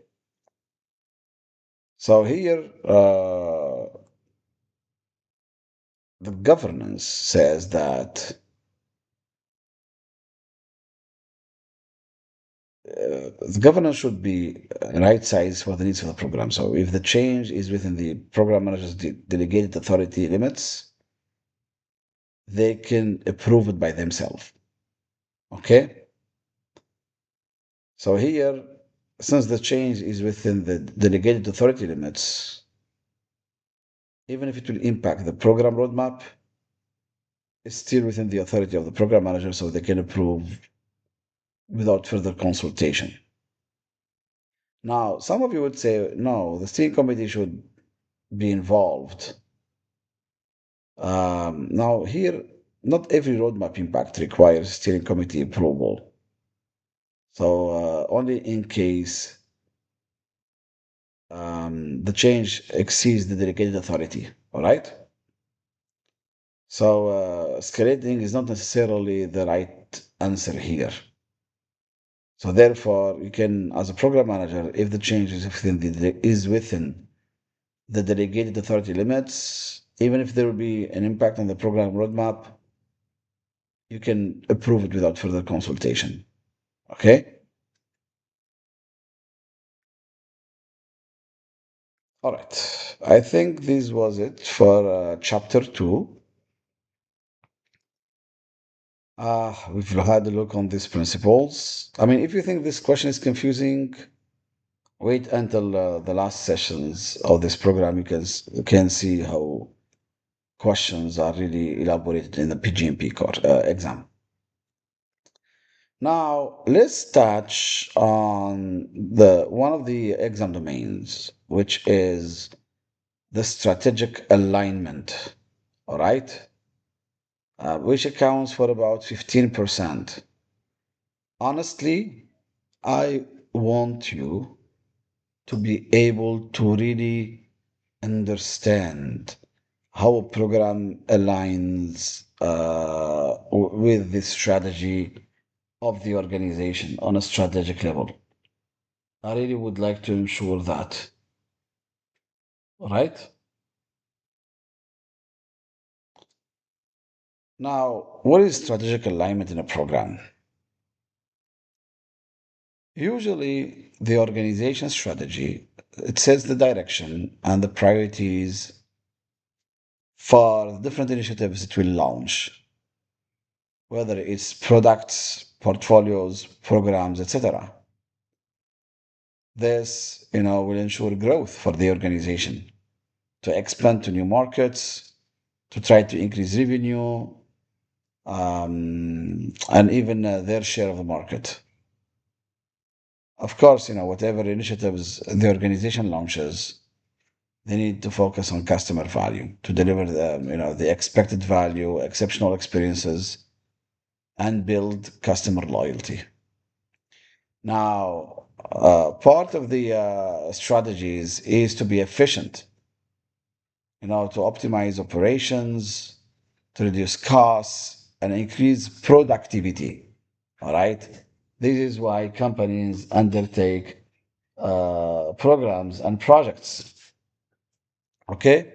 So here, the governance says that the governance should be right size for the needs of the program. So if the change is within the program manager's delegated authority limits, they can approve it by themselves. Okay? So here, since the change is within the delegated authority limits, even if it will impact the program roadmap, it's still within the authority of the program manager, so they can approve without further consultation. Now, some of you would say, no, the steering committee should be involved. Now, here, not every roadmap impact requires steering committee approval. So, only in case the change exceeds the delegated authority. All right. So, escalating is not necessarily the right answer here. So, therefore, you can, as a program manager, if the change is within the delegated authority limits, even if there will be an impact on the program roadmap, you can approve it without further consultation. Okay? All right. I think this was it for chapter 2. We've had a look on these principles. I mean, if you think this question is confusing, wait until the last sessions of this program. You can see how questions are really elaborated in the PgMP exam. Now, let's touch on the one of the exam domains, which is the strategic alignment. All right, which accounts for about 15%. Honestly, I want you to be able to really understand how a program aligns with the strategy of the organization on a strategic level. I really would like to ensure that, right? Now, what is strategic alignment in a program? Usually, the organization strategy, it sets the direction and the priorities for the different initiatives it will launch, whether it's products, portfolios, programs, etc. This, will ensure growth for the organization to expand to new markets, to try to increase revenue, and even their share of the market. Of course, whatever initiatives the organization launches, they need to focus on customer value to deliver the expected value, exceptional experiences, and build customer loyalty. Now, part of the strategies is to be efficient, to optimize operations, to reduce costs, and increase productivity. All right. This is why companies undertake programs and projects. Okay.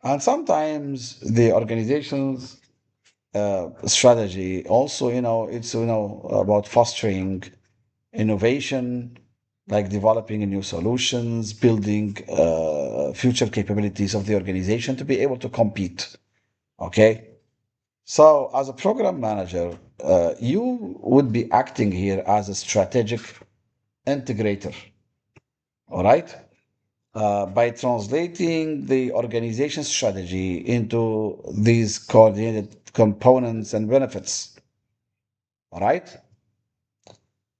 And sometimes the organization's strategy also, it's, about fostering innovation, like developing new solutions, building future capabilities of the organization to be able to compete. Okay. So, as a program manager, you would be acting here as a strategic integrator, all right? By translating the organization strategy into these coordinated components and benefits, all right?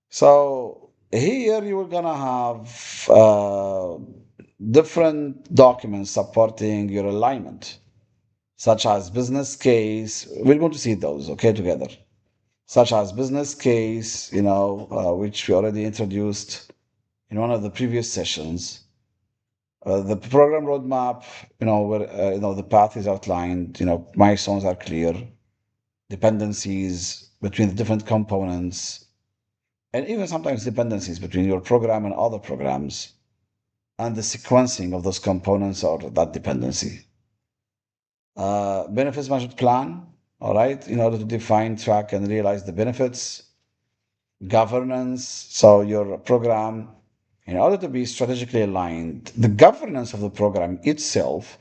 So, here you are gonna have different documents supporting your alignment, such as business case. We're going to see those, okay, together, such as business case, which we already introduced in one of the previous sessions. The program roadmap, where the path is outlined, milestones are clear, dependencies between the different components, and even sometimes dependencies between your program and other programs, and the sequencing of those components or that dependency. Benefits management plan, all right, in order to define, track, and realize the benefits. Governance, so your program, in order to be strategically aligned, the governance of the program itself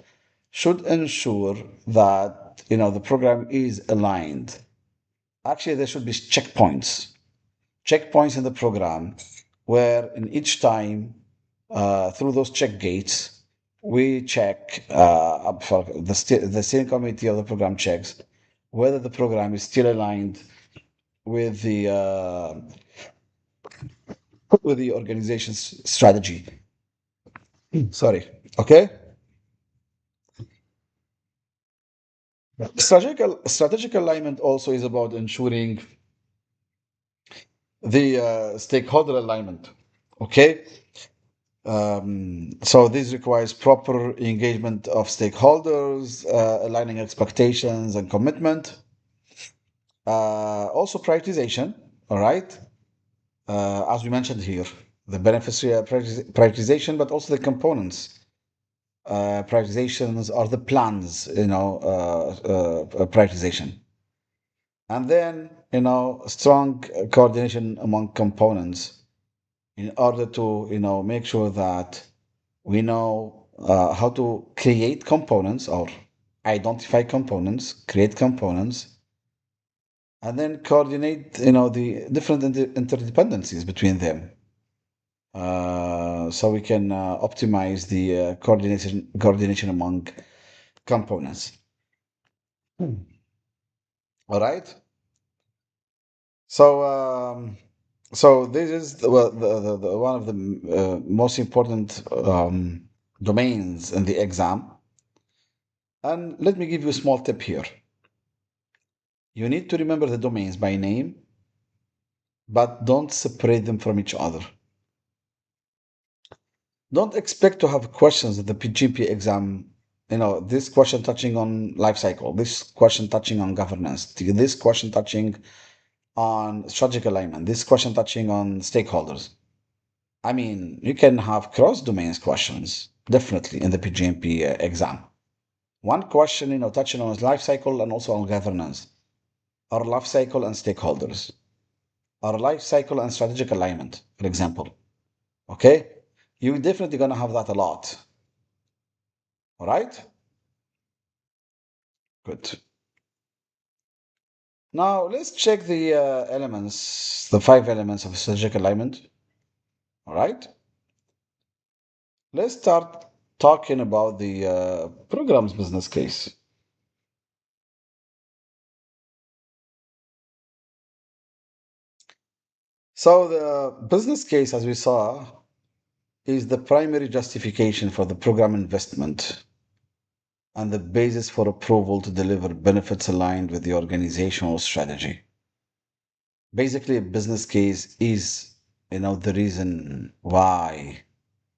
should ensure that the program is aligned. Actually, there should be checkpoints in the program, where in each time through those check gates we check for the steering committee of the program checks whether the program is still aligned with the organization's strategy. Sorry. Okay. Strategic alignment also is about ensuring the stakeholder alignment. Okay. So this requires proper engagement of stakeholders, aligning expectations and commitment. Also prioritization. All right. As we mentioned here, the benefits prioritization, but also the components. Prioritizations are the plans, prioritization. And then, strong coordination among components in order to, make sure that we know how to create components or identify components, create components, and then coordinate, the different interdependencies between them. So we can optimize the coordination among components. All right. So this is well, the one of the most important domains in the exam. And let me give you a small tip here. You need to remember the domains by name, but don't separate them from each other. Don't expect to have questions at the PGP exam this question touching on life cycle, this question touching on governance, this question touching on strategic alignment, this question touching on stakeholders. I mean, you can have cross domains questions definitely in the PGMP exam. One question, touching on life cycle and also on governance, or life cycle and stakeholders, or life cycle and strategic alignment, for example. Okay? You're definitely going to have that a lot. All right? Good. Now, let's check the elements, the 5 elements of strategic alignment. All right? Let's start talking about the program's business case. So, the business case, as we saw, is the primary justification for the program investment and the basis for approval to deliver benefits aligned with the organizational strategy. Basically, a business case is, the reason why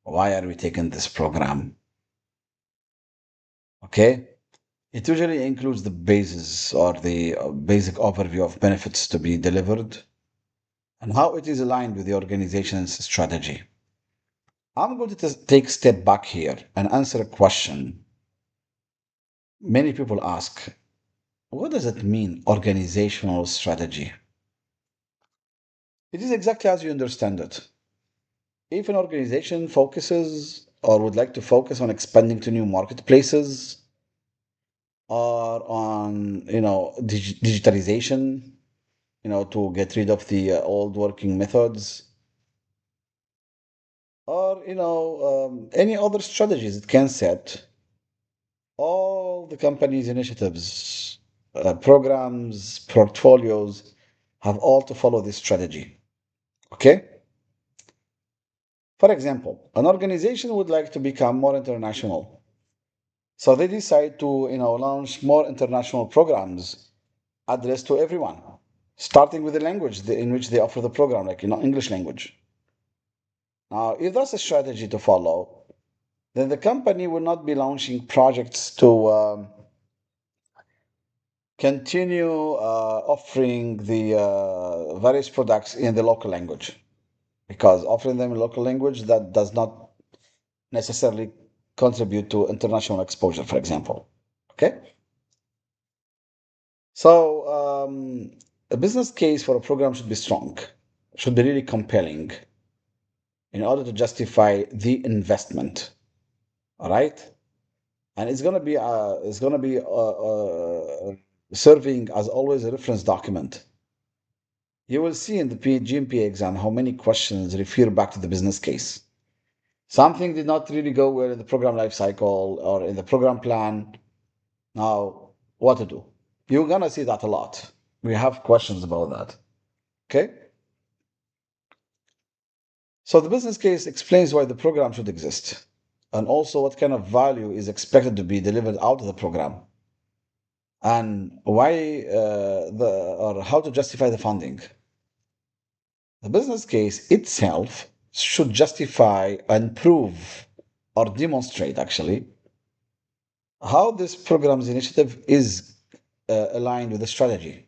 are we taking this program? Okay? It usually includes the basis or the basic overview of benefits to be delivered and how it is aligned with the organization's strategy. I'm going to take a step back here and answer a question many people ask. What does it mean, organizational strategy? It is exactly as you understand it. If an organization focuses or would like to focus on expanding to new marketplaces or on, digitalization, to get rid of the old working methods, or, any other strategies it can set, all the company's initiatives, programs, portfolios have all to follow this strategy. Okay? For example, an organization would like to become more international. So they decide to, launch more international programs addressed to everyone, starting with the language in which they offer the program, like, English language. Now, if that's a strategy to follow, then the company will not be launching projects to continue offering the various products in the local language, because offering them in local language that does not necessarily contribute to international exposure, for example. Okay? So, a business case for a program should be strong, should be really compelling in order to justify the investment. All right? And it's gonna be serving as always a reference document. You will see in the PGMP exam how many questions refer back to the business case. Something did not really go well in the program lifecycle or in the program plan. Now, what to do? You're gonna see that a lot. We have questions about that. Okay? So the business case explains why the program should exist and also what kind of value is expected to be delivered out of the program and why the or how to justify the funding. The business case itself should justify and prove or demonstrate actually how this program's initiative is aligned with the strategy.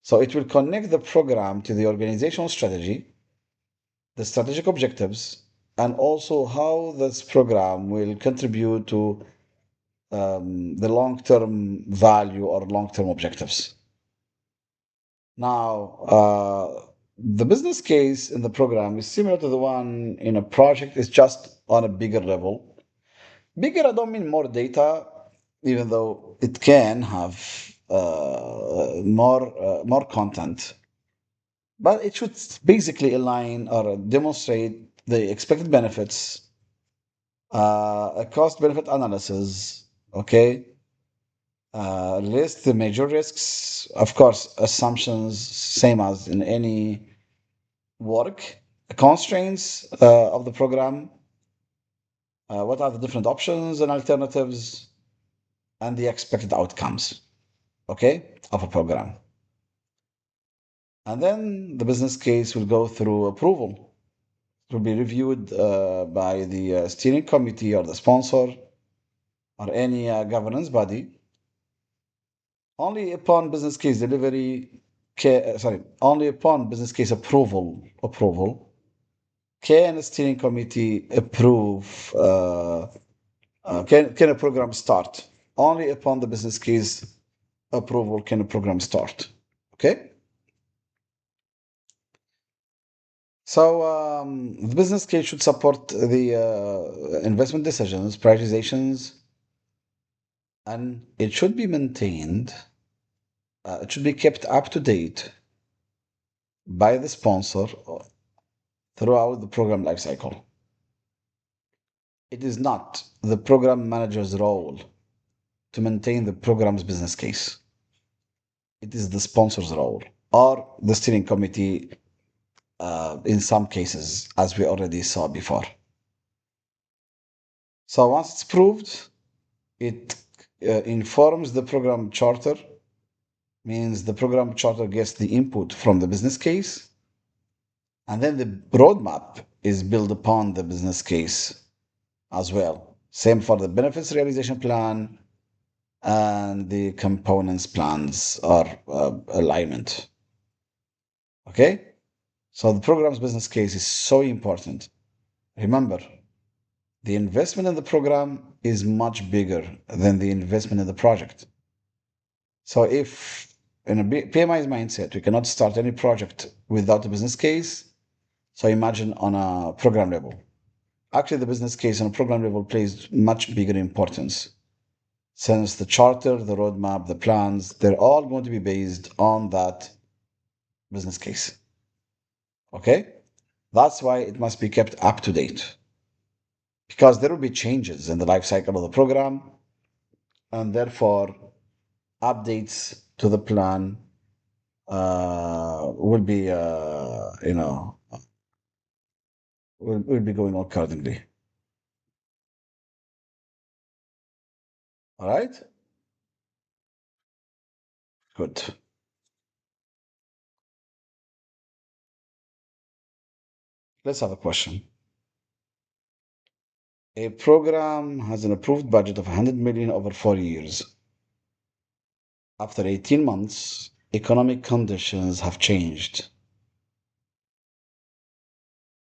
So it will connect the program to the organizational strategy, the strategic objectives, and also how this program will contribute to the long-term value or long-term objectives. Now, the business case in the program is similar to the one in a project, it's just on a bigger level. Bigger, I don't mean more data, even though it can have more content, but it should basically align or demonstrate the expected benefits, a cost benefit analysis, okay, list the major risks, of course, assumptions, same as in any work, constraints of the program, what are the different options and alternatives, and the expected outcomes, okay, of a program. And then the business case will go through approval. It will be reviewed by the steering committee or the sponsor, or any governance body, only upon business case delivery, only upon business case approval, can a steering committee approve, can a program start? Only upon the business case approval can a program start. Okay? So the business case should support the investment decisions, prioritizations, and it should be maintained. It should be kept up to date by the sponsor throughout the program lifecycle. It is not the program manager's role to maintain the program's business case. It is the sponsor's role or the steering committee in some cases, as we already saw before. So once it's proved, it informs the program charter, means the program charter gets the input from the business case, and then the roadmap is built upon the business case as well. Same for the benefits realization plan and the components plans or alignment. Okay? So the program's business case is so important. Remember, the investment in the program is much bigger than the investment in the project. So if in a PMI's mindset, we cannot start any project without a business case, so imagine on a program level. Actually, the business case on a program level plays much bigger importance since the charter, the roadmap, the plans, they're all going to be based on that business case. Okay? That's why it must be kept up to date because there will be changes in the life cycle of the program and therefore updates to the plan will be, will be going on accordingly. All right? Good. Let's have a question. A program has an approved budget of 100 million over 4 years. After 18 months, economic conditions have changed.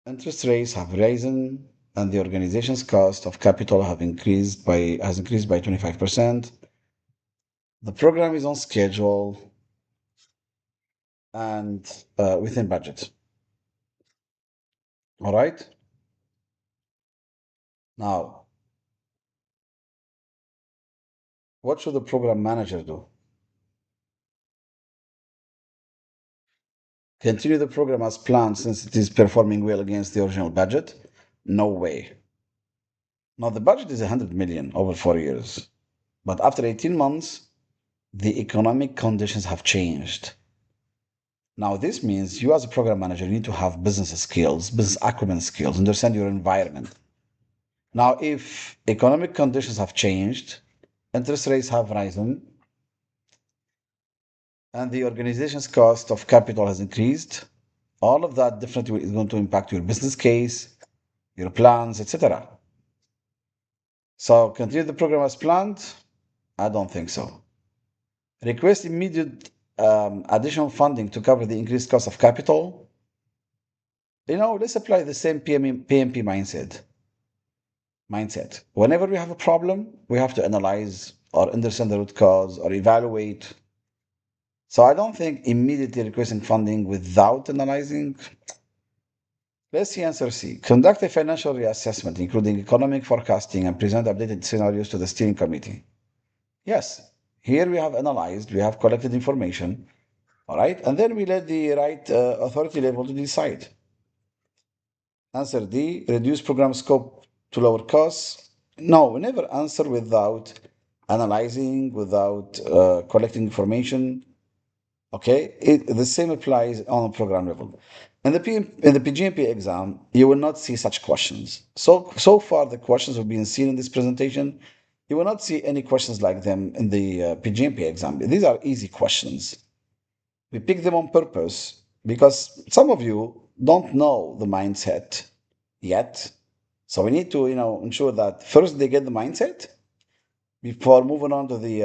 Interest rates have risen and the organization's cost of capital has increased by 25%. The program is on schedule and within budget. All right? Now, what should the program manager do? Continue the program as planned since it is performing well against the original budget? No way. Now, the budget is 100 million over 4 years, but after 18 months, the economic conditions have changed. Now, this means you as a program manager need to have business skills, business acumen skills, understand your environment. Now, if economic conditions have changed, interest rates have risen, and the organization's cost of capital has increased, all of that definitely is going to impact your business case, your plans, etc. So, continue the program as planned? I don't think so. Request immediate additional funding to cover the increased cost of capital. Let's apply the same PMP mindset. Whenever we have a problem, we have to analyze or understand the root cause or evaluate. So I don't think immediately requesting funding without analyzing. Let's see answer C. Conduct a financial reassessment, including economic forecasting, and present updated scenarios to the steering committee. Yes, here we have analyzed, we have collected information, all right, and then we let the right authority level to decide. Answer D, reduce program scope to lower costs. No, we never answer without analyzing, without collecting information. Okay, the same applies on a program level. In the PgMP exam, you will not see such questions. So far, the questions have been seen in this presentation. You will not see any questions like them in the PgMP exam. These are easy questions. We pick them on purpose because some of you don't know the mindset yet. So we need to, ensure that first they get the mindset, before moving on to the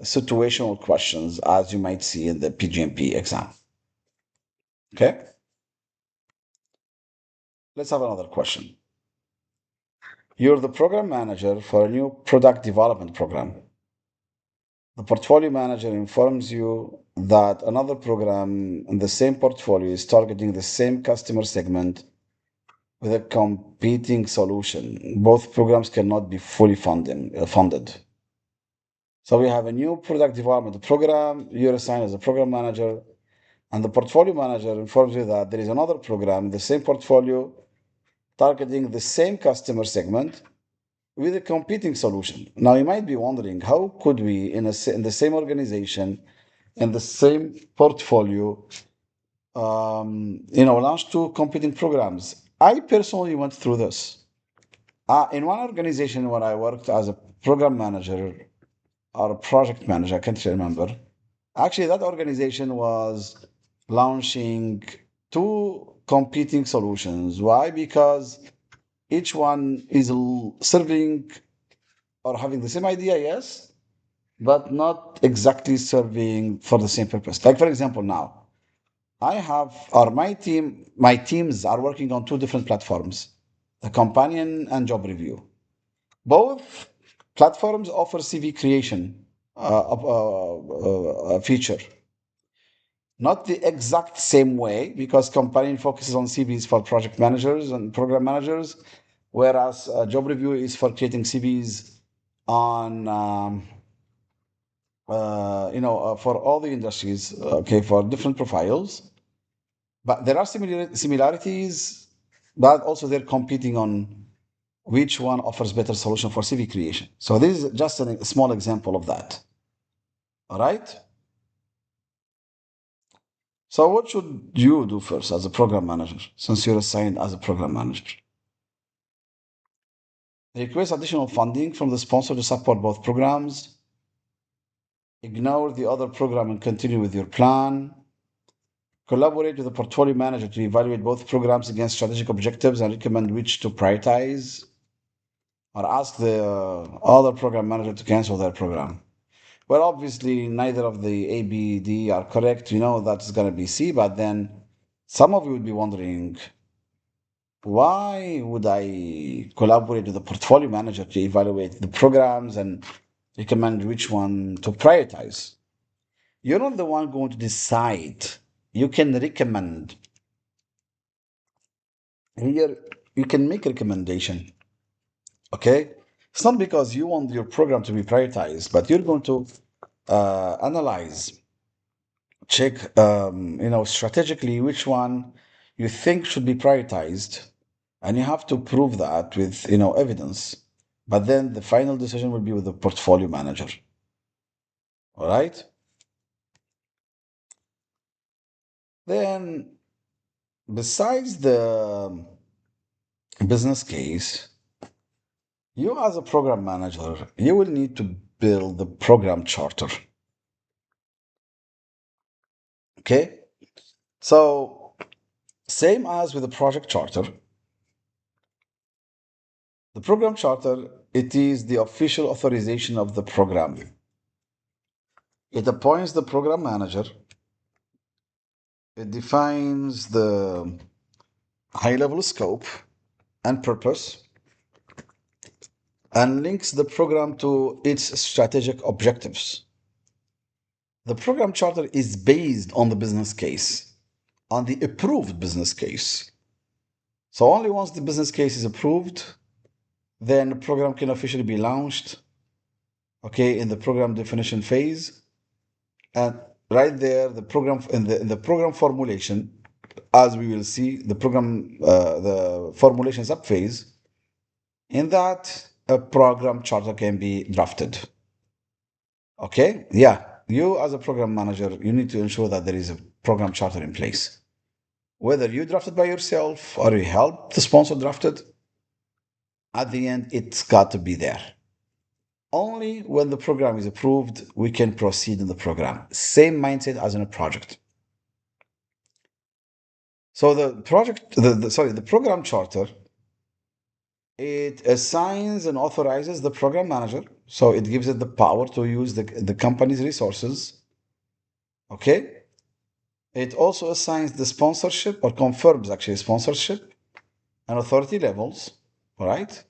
situational questions, as you might see in the PGMP exam. Okay, let's have another question. You're the program manager for a new product development program. The portfolio manager informs you that another program in the same portfolio is targeting the same customer segment with a competing solution. Both programs cannot be fully funded. So we have a new product development program. You're assigned as a program manager, and the portfolio manager informs you that there is another program in the same portfolio targeting the same customer segment with a competing solution. Now, you might be wondering, how could we, in the same organization, in the same portfolio, launch two competing programs? I personally went through this. In one organization where I worked as a program manager or a project manager, I can't remember. Actually, that organization was launching two competing solutions. Why? Because each one is serving or having the same idea, yes, but not exactly serving for the same purpose. Like, for example, now I have, or my teams are working on two different platforms, the companion and job review. Both platforms offer CV creation feature. Not the exact same way, because companion focuses on CVs for project managers and program managers, whereas job review is for creating CVs on for all the industries, okay, for different profiles. But there are similarities, but also they're competing on which one offers better solution for CV creation. So this is just a small example of that. All right. So what should you do first as a program manager, since you're assigned as a program manager? Request additional funding from the sponsor to support both programs. Ignore the other program and continue with your plan. Collaborate with the portfolio manager to evaluate both programs against strategic objectives and recommend which to prioritize. Or ask the other program manager to cancel their program. Well, obviously, neither of the A, B, D are correct. You know that's going to be C, but then some of you would be wondering, why would I collaborate with the portfolio manager to evaluate the programs and recommend which one to prioritize? You're not the one going to decide. You can recommend. Here, you can make a recommendation. Okay? It's not because you want your program to be prioritized, but you're going to analyze, check, strategically which one you think should be prioritized, and you have to prove that with, evidence. But then the final decision will be with the portfolio manager. All right? Then, besides the business case, you as a program manager, you will need to build the program charter. Okay? So, same as with the project charter, the program charter, it is the official authorization of the program. It appoints the program manager. It defines the high level scope and purpose and links the program to its strategic objectives. The program charter is based on the business case, on the approved business case. So only once the business case is approved, then the program can officially be launched, okay, in the program definition phase. And right there, the program in the program formulation, as we will see, the formulation subphase. In that, a program charter can be drafted. Okay, yeah. You as a program manager, you need to ensure that there is a program charter in place. Whether you draft it by yourself or you help the sponsor draft it, at the end, it's got to be there. Only when the program is approved, we can proceed in the program. Same mindset as in a project. So the program charter, It assigns and authorizes the program manager, so it gives it the power to use the company's resources. Okay. It also assigns the sponsorship or confirms actually sponsorship and authority levels. All right.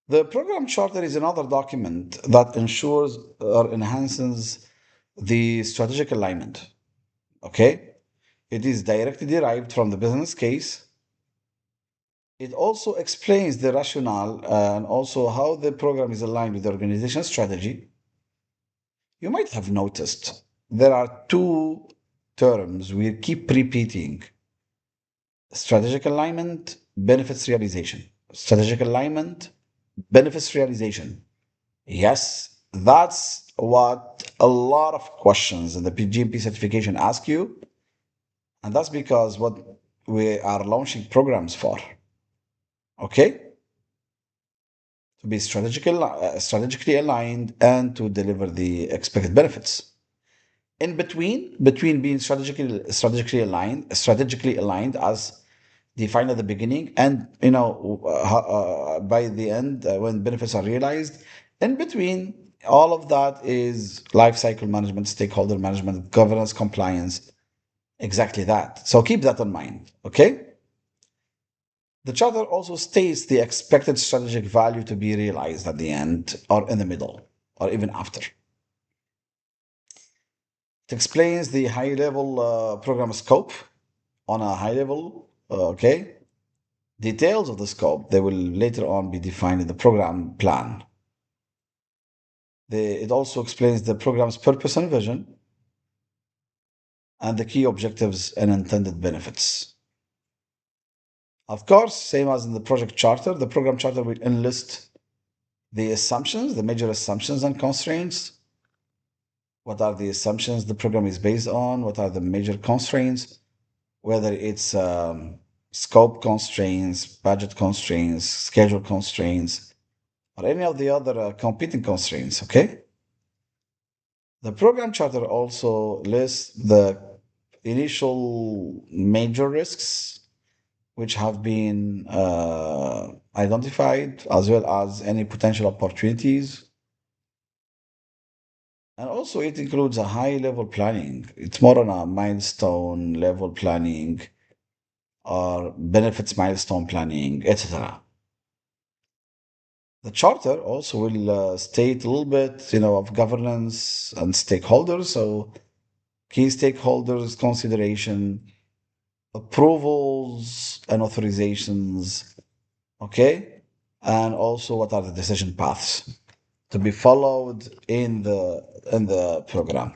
The program charter is another document that ensures or enhances the strategic alignment. Okay. It is directly derived from the business case. It also explains the rationale and also how the program is aligned with the organization strategy. You might have noticed there are two terms we keep repeating: strategic alignment, benefits realization. Strategic alignment, benefits realization. Yes, that's what a lot of questions in the PgMP certification ask you, and that's because what we are launching programs for. Okay, to be strategically aligned and to deliver the expected benefits. In between being strategically aligned as defined at the beginning, and by the end when benefits are realized, in between all of that is life cycle management, stakeholder management, governance, compliance, exactly that. So keep that in mind. Okay. The charter also states the expected strategic value to be realized at the end or in the middle or even after. It explains the high level program scope on a high level. Okay. Details of the scope, they will later on be defined in the program plan. It also explains the program's purpose and vision and the key objectives and intended benefits. Of course, same as in the project charter, the program charter will enlist the assumptions, the major assumptions and constraints. What are the assumptions the program is based on? What are the major constraints? Whether it's scope constraints, budget constraints, schedule constraints, or any of the other competing constraints, okay? The program charter also lists the initial major risks which have been identified, as well as any potential opportunities. And also, it includes a high level planning. It's more on a milestone level planning or benefits milestone planning, etc. The charter also will state a little bit, of governance and stakeholders. So, key stakeholders consideration, approvals and authorizations, okay, and also what are the decision paths to be followed in the program.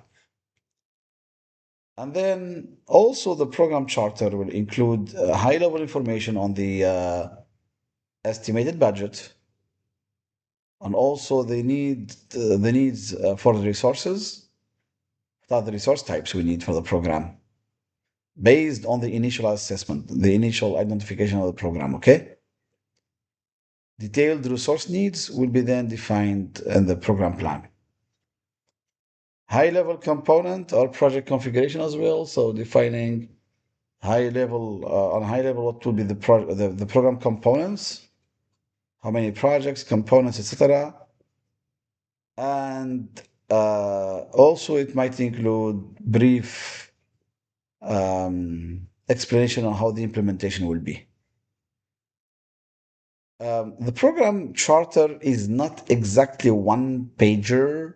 And then also the program charter will include high level information on the estimated budget, and also the needs for the resources. What are the resource types we need for the program based on the initial assessment, the initial identification of the program, okay? Detailed resource needs will be then defined in the program plan. High level component or project configuration as well. So defining on high level what will be the program components, how many projects, components, etc. And also it might include brief explanation on how the implementation will be. The program charter is not exactly one pager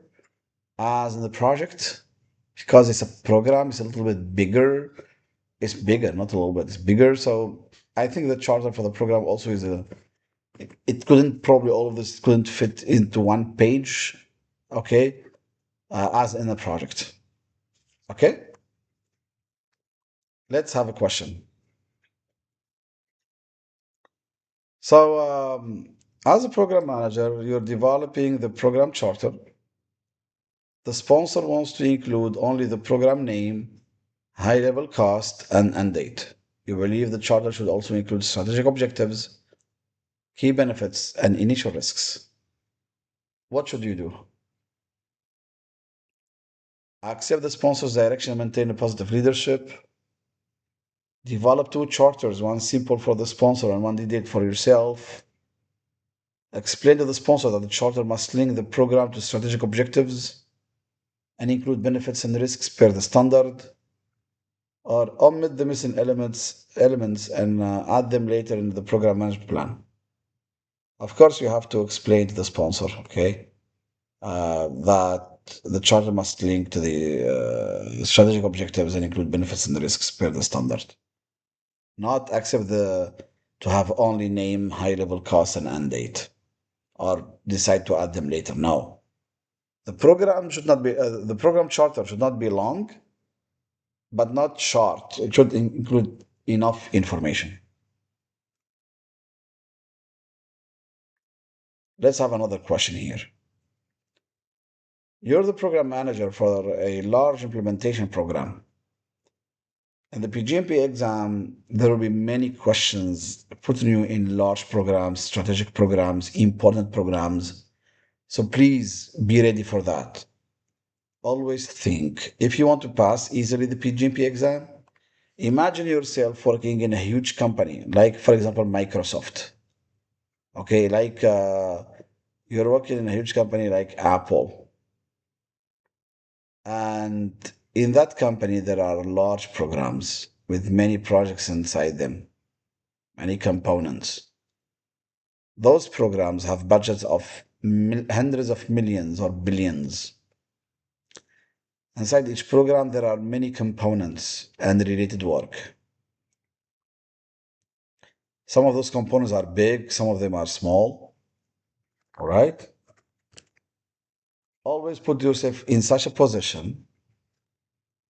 as in the project, because it's a program, it's a little bit bigger. It's bigger, not a little bit, it's bigger. So I think the charter for the program also is it couldn't, probably all of this couldn't fit into one page, okay, as in a project. Okay, let's have a question. So, as a program manager, you're developing the program charter. The sponsor wants to include only the program name, high level cost, and end date. You believe the charter should also include strategic objectives, key benefits, and initial risks. What should you do? Accept the sponsor's direction and maintain a positive leadership. Develop two charters, one simple for the sponsor and one detailed for yourself. Explain to the sponsor that the charter must link the program to strategic objectives and include benefits and risks per the standard, or omit the missing elements and add them later in the program management plan. Of course, you have to explain to the sponsor, okay, that the charter must link to the strategic objectives and include benefits and risks per the standard. Not accept the to have only name, high level cost, and end date, or decide to add them later. No, the program charter should not be long, but not short. It should include enough information. Let's have another question here. You're the program manager for a large implementation program. In the PgMP exam, there will be many questions putting you in large programs, strategic programs, important programs. So please be ready for that. Always think if you want to pass easily the PgMP exam, imagine yourself working in a huge company, like, for example, Microsoft. Okay, like you're working in a huge company like Apple. And in that company, there are large programs with many projects inside them, many components. Those programs have budgets of hundreds of millions or billions. Inside each program, there are many components and related work. Some of those components are big, some of them are small. All right? Always put yourself in such a position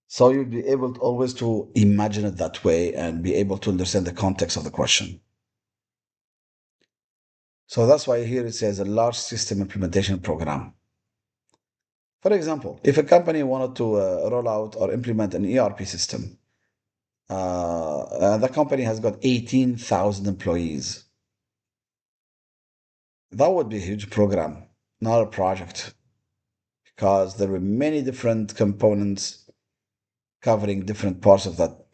so you'll be able to always to imagine it that way and be able to understand the context of the question. So that's why here it says a large system implementation program. For example, if a company wanted to roll out or implement an ERP system, the company has got 18,000 employees. That would be a huge program, not a project, because there were many different components covering different parts of that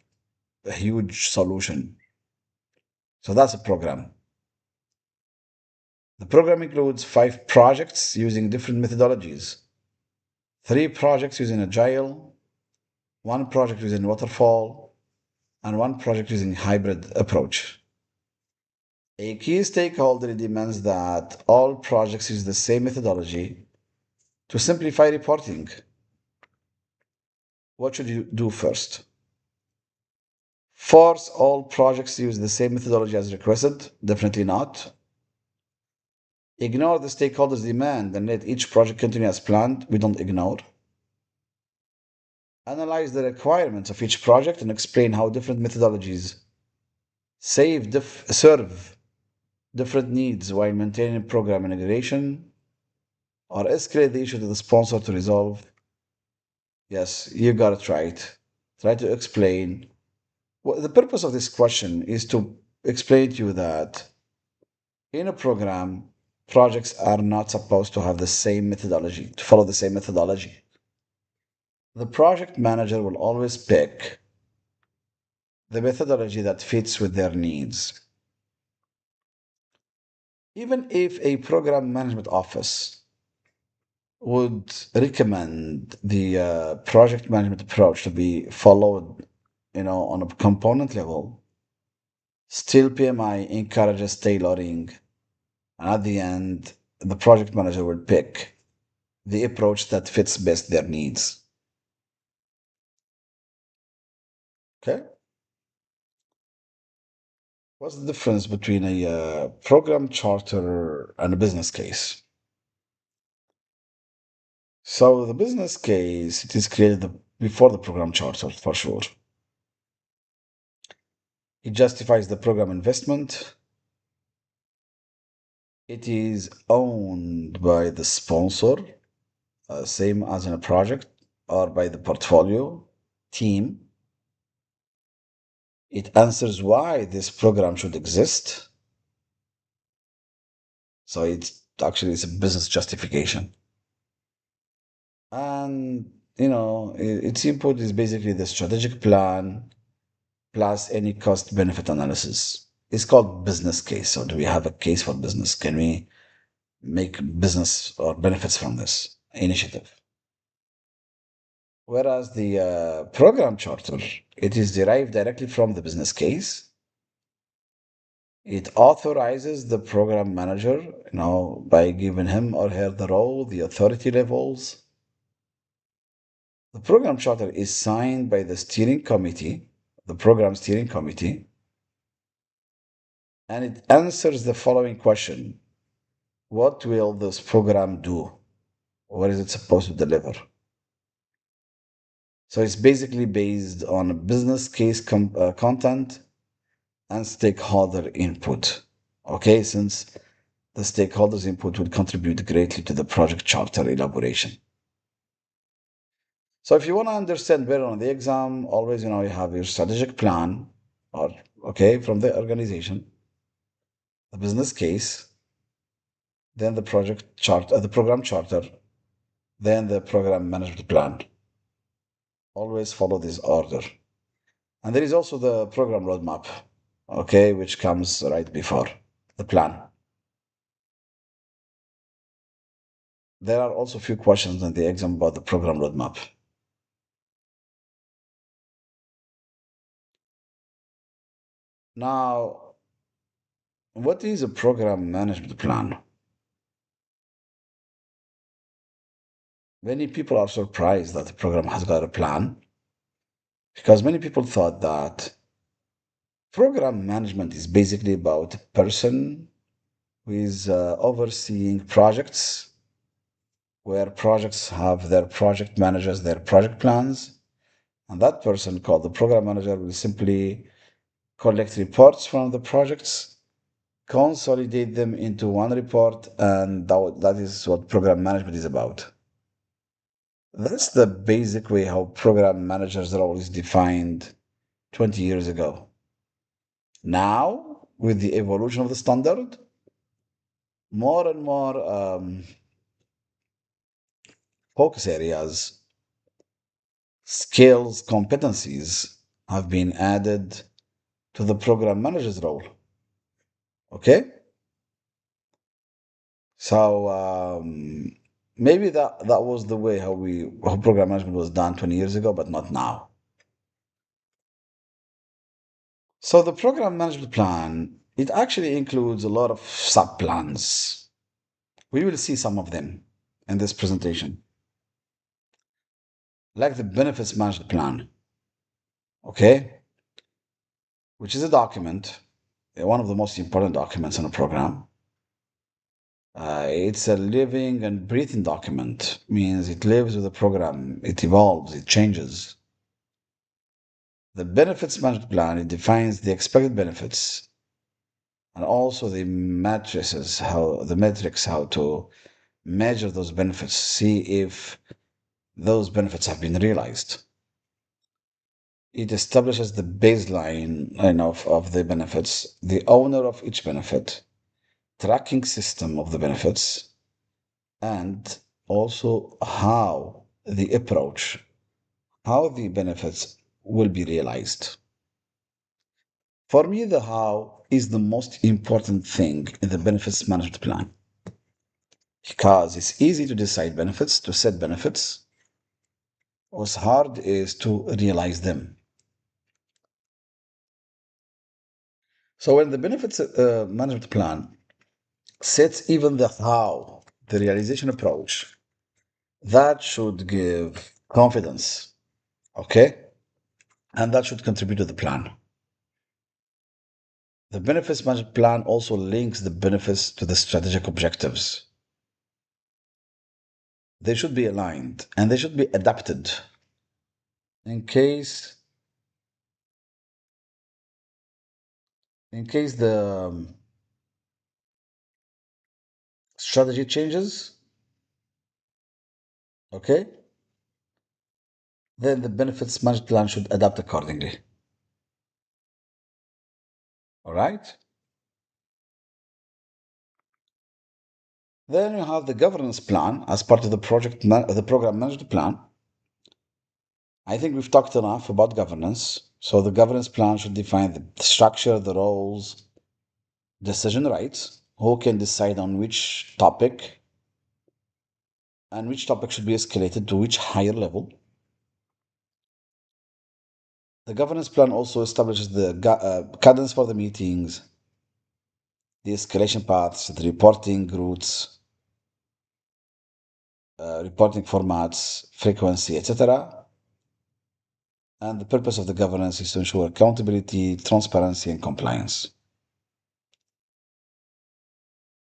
huge solution. So that's a program. The program includes 5 projects using different methodologies, 3 projects using Agile, 1 project using Waterfall, and 1 project using hybrid approach. A key stakeholder demands that all projects use the same methodology to simplify reporting. What should you do first? Force all projects to use the same methodology as requested? Definitely not. Ignore the stakeholders' demand and let each project continue as planned? We don't ignore. Analyze the requirements of each project and explain how different methodologies serve different needs while maintaining program integration, or escalate the issue to the sponsor to resolve. Yes, you got it right. Try to explain. Well, the purpose of this question is to explain to you that in a program, projects are not supposed to have the same methodology, to follow the same methodology. The project manager will always pick the methodology that fits with their needs. Even if a program management office would recommend the project management approach to be followed, on a component level, still PMI encourages tailoring, and at the end, the project manager will pick the approach that fits best their needs. Okay? What's the difference between a program charter and a business case? So the business case, it is created before the program charter, for sure. It justifies the program investment. It is owned by the sponsor, same as in a project, or by the portfolio team. It answers why this program should exist. So it's a business justification. And its input is basically the strategic plan plus any cost benefit analysis. It's called business case. So do we have a case for business? Can we make business or benefits from this initiative. Whereas the program charter, it is derived directly from the business case. It authorizes the program manager, by giving him or her the role, the authority levels. The program charter is signed by the steering committee, the program steering committee, and it answers the following question: what will this program do? What is it supposed to deliver? So it's basically based on a business case content and stakeholder input. Okay, since the stakeholders' input will contribute greatly to the project charter elaboration. So if you want to understand better on the exam, always, you have your strategic plan, or okay, from the organization, the business case, then the project chart, the program charter, then the program management plan. Always follow this order. And there is also the program roadmap, okay, which comes right before the plan. There are also a few questions in the exam about the program roadmap. Now, what is a program management plan? Many people are surprised that the program has got a plan because many people thought that program management is basically about a person who is overseeing projects, where projects have their project managers, their project plans, and that person called the program manager will simply collect reports from the projects, consolidate them into one report, and that is what program management is about. That's the basic way how program managers' role is defined 20 years ago. Now, with the evolution of the standard, more and more focus areas, skills, competencies have been added to the program manager's role. Okay? So maybe that was the way how program management was done 20 years ago, but not now. So the program management plan, it actually includes a lot of sub plans. We will see some of them in this presentation, like the benefits management plan, okay, which is a document, one of the most important documents in a program. It's a living and breathing document, means it lives with the program, it evolves, it changes. The benefits management plan, it defines the expected benefits and also the matrices, how to measure those benefits, see if those benefits have been realized. It establishes the baseline of the benefits, the owner of each benefit, tracking system of the benefits, and also how the benefits will be realized. For me, the how is the most important thing in the benefits management plan because it's easy to decide benefits, to set benefits. What's hard is to realize them. So when the benefits management plan sets even the how, the realization approach, that should give confidence, okay? And that should contribute to the plan. The benefits management plan also links the benefits to the strategic objectives. They should be aligned and they should be adapted in case the strategy changes, okay, then the benefits management plan should adapt accordingly. All right. Then you have the governance plan as part of the the program management plan. I think we've talked enough about governance. So the governance plan should define the structure, the roles, decision rights. who can decide on which topic and which topic should be escalated to which higher level. The governance plan also establishes the cadence for the meetings, the escalation paths, the reporting routes, reporting formats, frequency, etc. And the purpose of the governance is to ensure accountability, transparency, and compliance.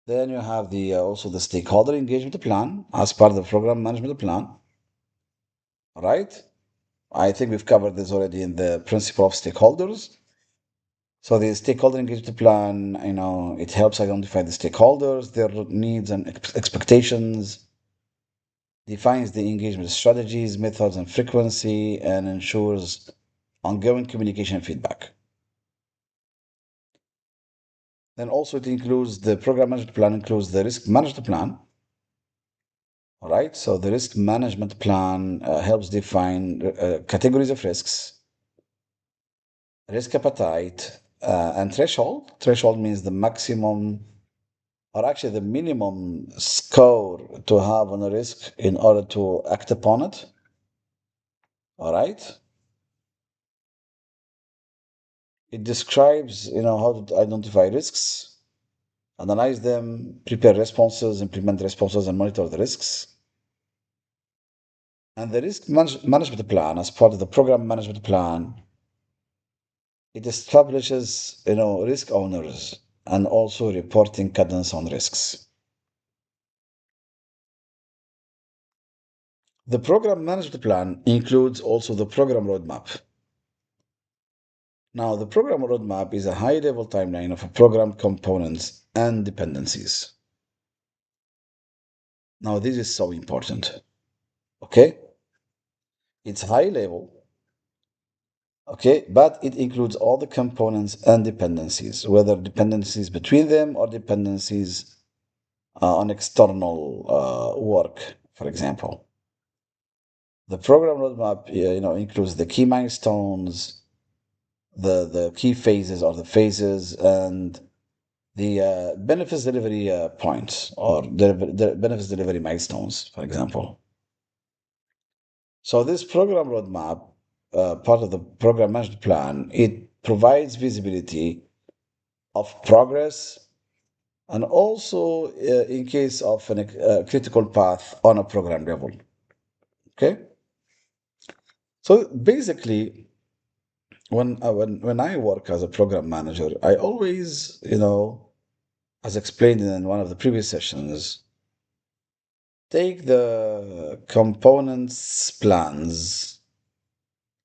Then you have the also the stakeholder engagement plan as part of the program management plan. All right. I think we've covered this already in the principle of stakeholders. So the stakeholder engagement plan, it helps identify the stakeholders, their needs and expectations, defines the engagement strategies, methods, and frequency, and ensures ongoing communication and feedback. Then also it includes the program management plan includes the risk management plan. All right, so the risk management plan helps define categories of risks, risk appetite, and threshold. Threshold means the maximum or actually the minimum score to have on a risk in order to act upon it. All right. It describes, how to identify risks, analyze them, prepare responses, implement responses, and monitor the risks. And the risk management plan, as part of the program management plan, it establishes, risk owners and also reporting cadence on risks. The program management plan includes also the program roadmap. Now, the program roadmap is a high-level timeline of program components and dependencies. Now, this is so important. Okay? It's high level, okay, but it includes all the components and dependencies, whether dependencies between them or dependencies on external work, for example. The program roadmap, includes the key milestones, the key phases or the phases, and the benefits delivery points or the benefits delivery milestones, for example. So this program roadmap, part of the program management plan, it provides visibility of progress and also in case of a critical path on a program level. Okay. So basically, when I work as a program manager, I always, as explained in one of the previous sessions, take the components plans,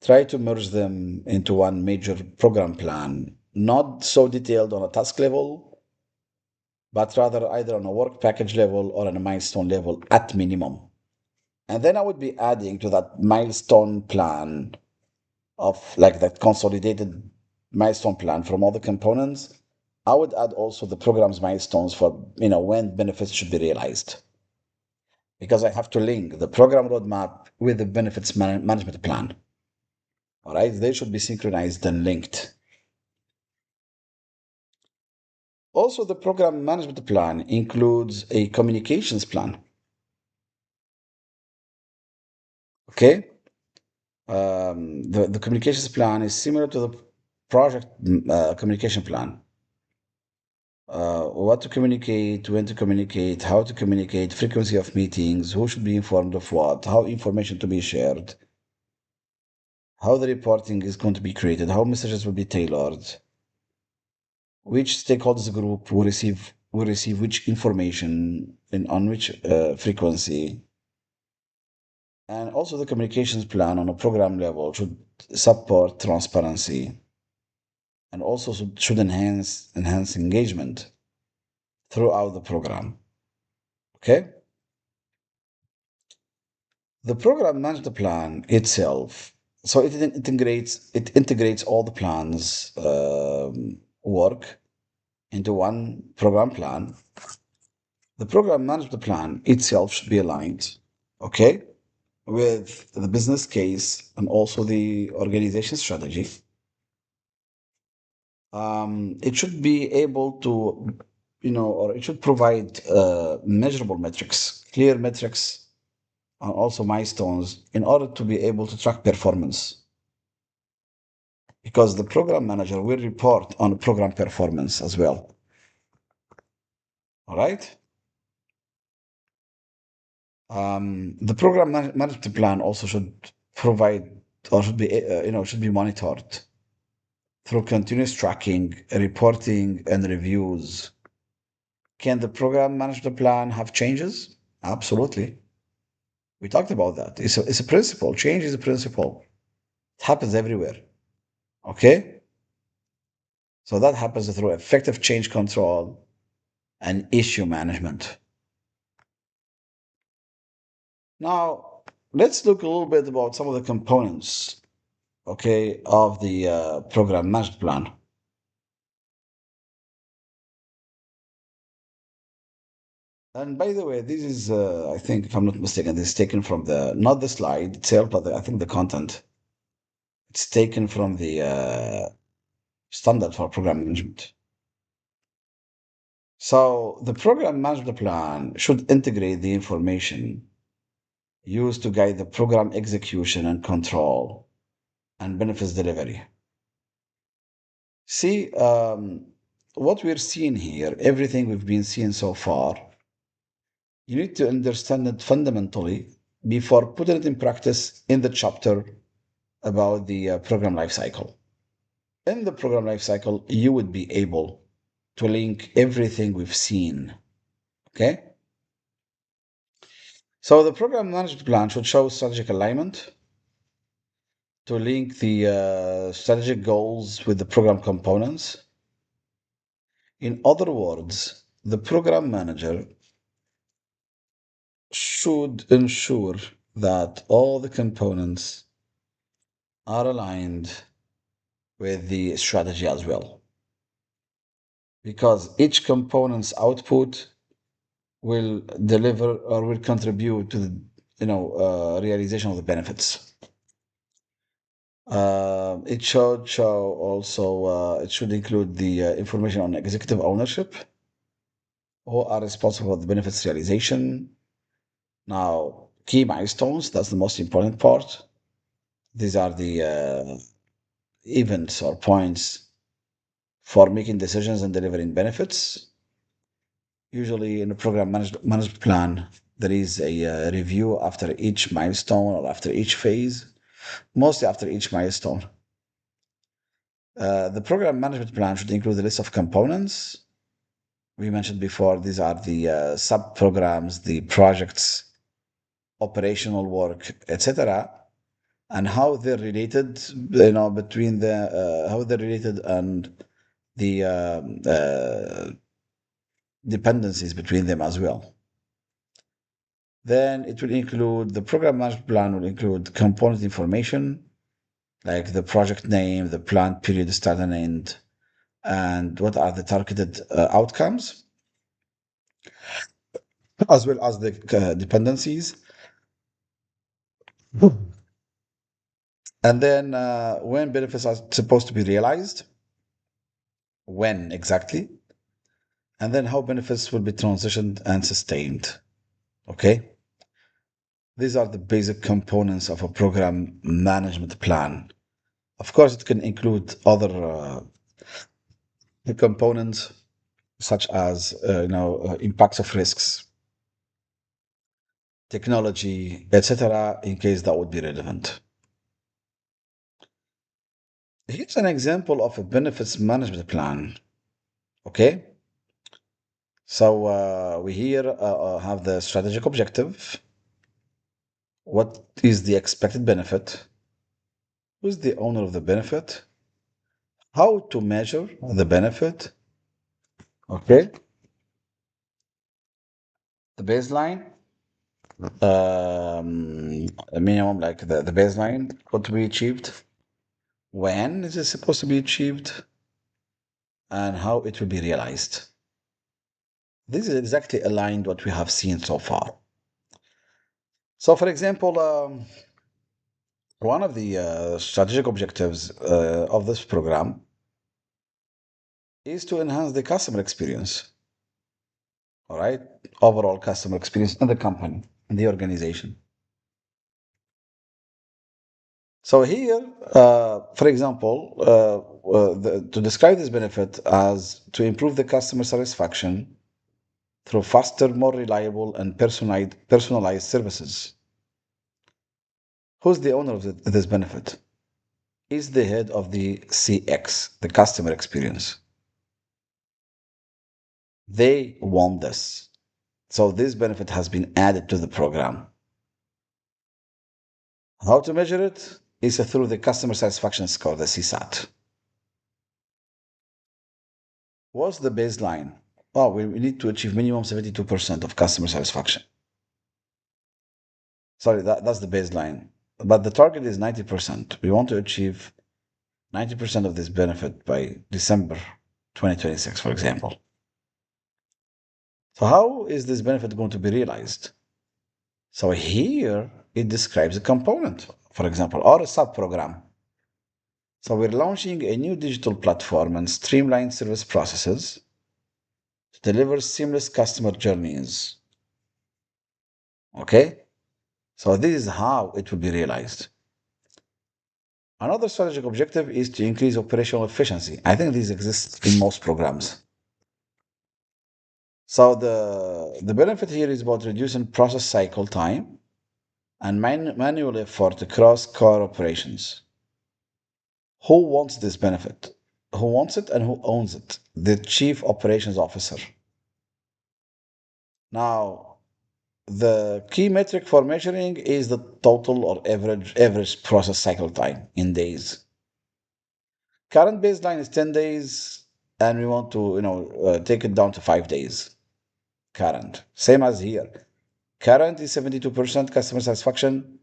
try to merge them into one major program plan, not so detailed on a task level, but rather either on a work package level or on a milestone level at minimum. And then I would be adding to that milestone plan of like that consolidated milestone plan from all the components. I would add also the program's milestones for, when benefits should be realized. Because I have to link the program roadmap with the benefits management plan. All right, they should be synchronized and linked. Also, the program management plan includes a communications plan. Okay, the communications plan is similar to the project communication plan. What to communicate, when to communicate, how to communicate, frequency of meetings, who should be informed of what, how information to be shared, how the reporting is going to be created, how messages will be tailored, which stakeholders group will receive which information and on which frequency. And also the communications plan on a program level should support transparency and also should enhance engagement throughout the program. Okay? The program management plan itself, so it integrates all the plans work into one program plan. The program management plan itself should be aligned, okay, with the business case and also the organization strategy. It should be able to, or it should provide measurable metrics, clear metrics, and also milestones in order to be able to track performance. Because the program manager will report on program performance as well. All right. The program management plan also should provide or should be should be monitored through continuous tracking, reporting, and reviews. Can the program management plan have changes? Absolutely. We talked about that. It's a principle. Change is a principle. It happens everywhere. Okay? So that happens through effective change control and issue management. Now, let's look a little bit about some of the components, okay, of the program management plan. And by the way, this is, I think, if I'm not mistaken, this is taken from not the slide itself, but I think the content. It's taken from the standard for program management. So the program management plan should integrate the information used to guide the program execution and control and benefits delivery. See, what we're seeing here, everything we've been seeing so far, you need to understand it fundamentally before putting it in practice in the chapter about the program lifecycle. In the program lifecycle, you would be able to link everything we've seen. Okay? So the program management plan should show strategic alignment to link the strategic goals with the program components. In other words, the program manager should ensure that all the components are aligned with the strategy as well. Because each component's output will deliver or will contribute to the realization of the benefits. It should show also it should include the information on executive ownership, who are responsible for the benefits realization. Now, key milestones, that's the most important part. These are the events or points for making decisions and delivering benefits. Usually in a program management plan, there is a review after each milestone or after each phase, mostly after each milestone. The program management plan should include a list of components. We mentioned before, these are the sub-programs, the projects, operational work, etc., and how they're related, between how they're related and the dependencies between them as well. Then it will include the program management plan will include component information like the project name, the planned period start and end, and what are the targeted outcomes, as well as the dependencies. And then when benefits are supposed to be realized, when exactly, and then how benefits will be transitioned and sustained. Okay? These are the basic components of a program management plan. Of course, it can include other components such as impacts of risks, technology, etc., in case that would be relevant. Here's an example of a benefits management plan. Okay, so we here have the strategic objective. What is the expected benefit? Who's the owner of the benefit? How to measure the benefit? Okay, the baseline, a minimum, like the baseline, what to be achieved, when is it supposed to be achieved, and how it will be realized. This is exactly aligned what we have seen so far. So, for example, one of the strategic objectives of this program is to enhance the customer experience. all right, overall customer experience in the company, in the organization. So here, for example, to describe this benefit as to improve the customer satisfaction through faster, more reliable, and personalized services. Who's the owner of this benefit? Is the head of the CX, the customer experience. They want this. So this benefit has been added to the program. How to measure it is through the customer satisfaction score, the CSAT. What's the baseline? Well, we need to achieve minimum 72% of customer satisfaction. Sorry, that's the baseline. But the target is 90%. We want to achieve 90% of this benefit by December 2026, for example. So how is this benefit going to be realized? So here it describes a component, for example, or a sub-program. So we're launching a new digital platform and streamlined service processes to deliver seamless customer journeys. Okay? So this is how it will be realized. Another strategic objective is to increase operational efficiency. I think this exists in most programs. So the benefit here is about reducing process cycle time and manual effort across core operations. Who wants this benefit? Who wants it and who owns it? The chief operations officer. Now, the key metric for measuring is the total or average process cycle time in days. Current baseline is 10 days, and we want to take it down to 5 days. Current, same as here. Current is 72% customer satisfaction.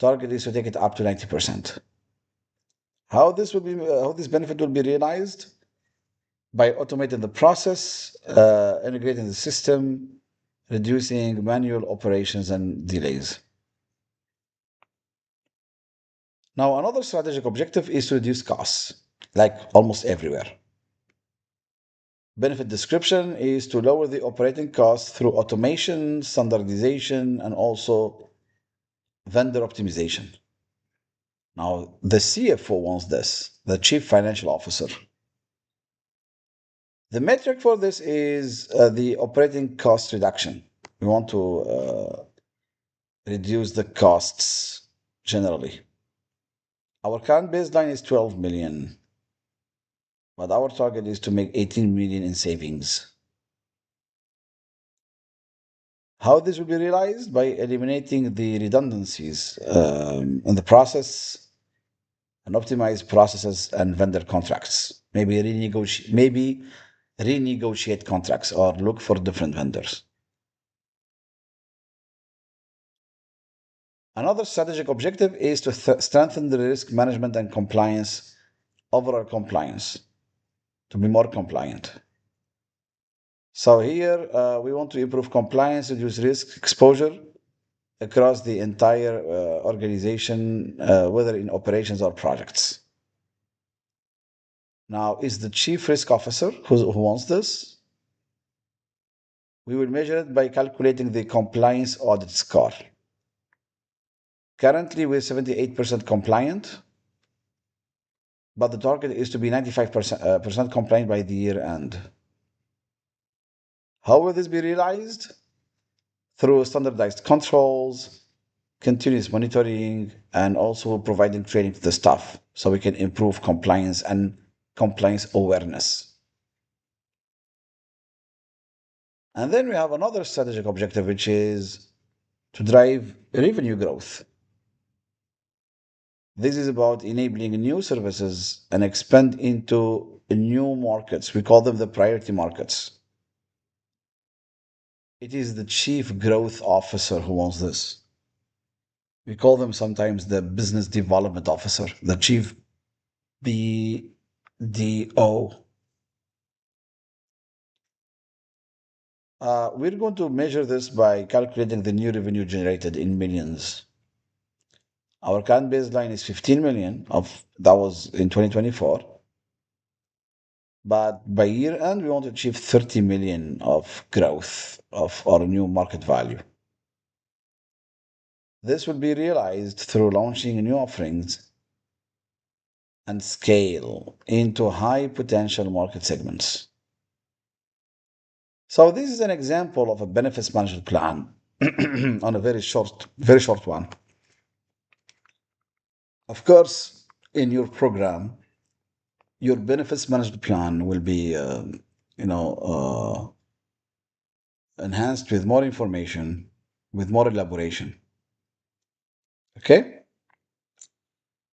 Target is to take it up to 90%. How this benefit will be realized? By automating the process, integrating the system, reducing manual operations and delays. Now, another strategic objective is to reduce costs, like almost everywhere. Benefit description is to lower the operating costs through automation, standardization, and also vendor optimization. Now, the CFO wants this, the Chief Financial Officer. The metric for this is the operating cost reduction. We want to reduce the costs generally. Our current baseline is 12 million, but our target is to make 18 million in savings. How this will be realized? By eliminating the redundancies in the process and optimize processes and vendor contracts. Maybe renegotiate contracts or look for different vendors. Another strategic objective is to strengthen the risk management and compliance, overall compliance, to be more compliant. So here we want to improve compliance, reduce risk exposure across the entire organization, whether in operations or projects. Now, is the chief risk officer who wants this? We will measure it by calculating the compliance audit score. Currently, we're 78% compliant, but the target is to be 95% compliant by the year end. How will this be realized? Through standardized controls, continuous monitoring, and also providing training to the staff so we can improve compliance and compliance awareness. And then we have another strategic objective, which is to drive revenue growth. This is about enabling new services and expand into new markets. We call them the priority markets. It is the chief growth officer who wants this. We call them sometimes the business development officer, the chief BDO. We're going to measure this by calculating the new revenue generated in millions. Our current baseline is 15 million of that was in 2024. But by year end, we want to achieve 30 million of growth of our new market value. This will be realized through launching new offerings and scale into high potential market segments. So this is an example of a benefits management plan on a very short one. Of course, in your program, your benefits management plan will be, you know, enhanced with more information, with more elaboration. Okay?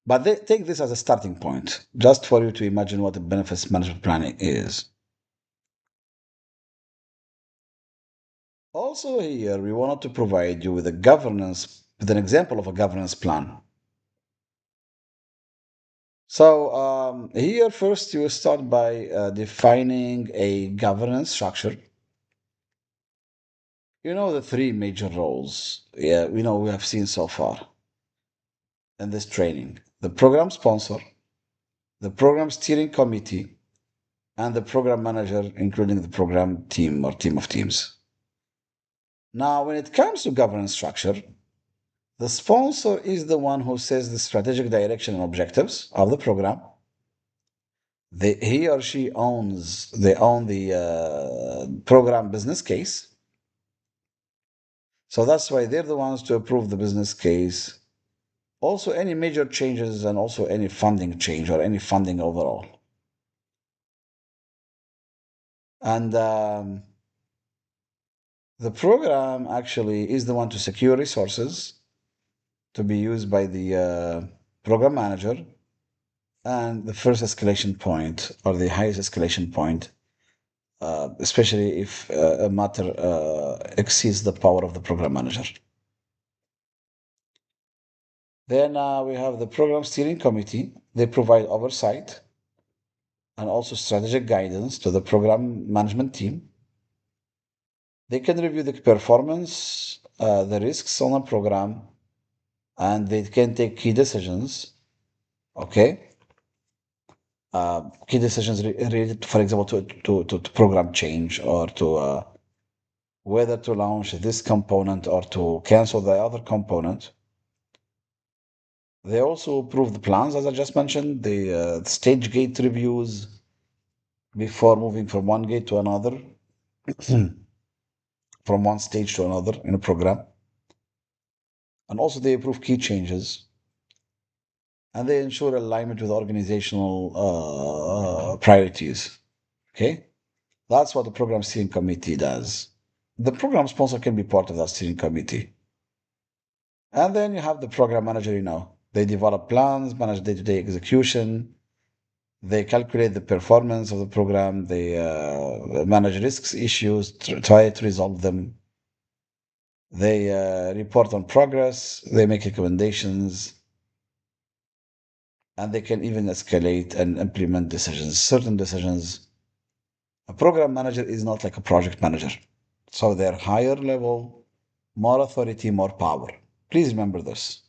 But take this as a starting point, just for you to imagine what a benefits management plan is. Also, here we wanted to provide you with with an example of a governance plan. So here first you start by defining a governance structure. You know the three major roles. Yeah, we know we have seen so far in this training: the program sponsor, the program steering committee, and the program manager, including the program team or team of teams. Now, when it comes to governance structure, the sponsor is the one who sets the strategic direction and objectives of the program. He or she they own the program business case. So that's why they're the ones to approve the business case. Also, any major changes and also any funding change or any funding overall. And the program actually is the one to secure resources to be used by the program manager and the first escalation point or the highest escalation point, especially if a matter exceeds the power of the program manager. Then we have the program steering committee. They provide oversight and also strategic guidance to the program management team. They can review the performance, the risks on a program, and they can take key decisions. Okay, key decisions related, for example, to program change or to whether to launch this component or to cancel the other component. They also approve the plans, as I just mentioned, the stage gate reviews before moving from one gate to another, from one stage to another in a program. And also they approve key changes and they ensure alignment with organizational priorities. Okay? That's what the program steering committee does. The program sponsor can be part of that steering committee. And then you have the program manager, they develop plans, manage day to day execution, they calculate the performance of the program, they manage risks, issues, try to resolve them, they report on progress, they make recommendations, and they can even escalate and implement decisions, certain decisions. A program manager is not like a project manager. So they're higher level, more authority, more power. Please remember this.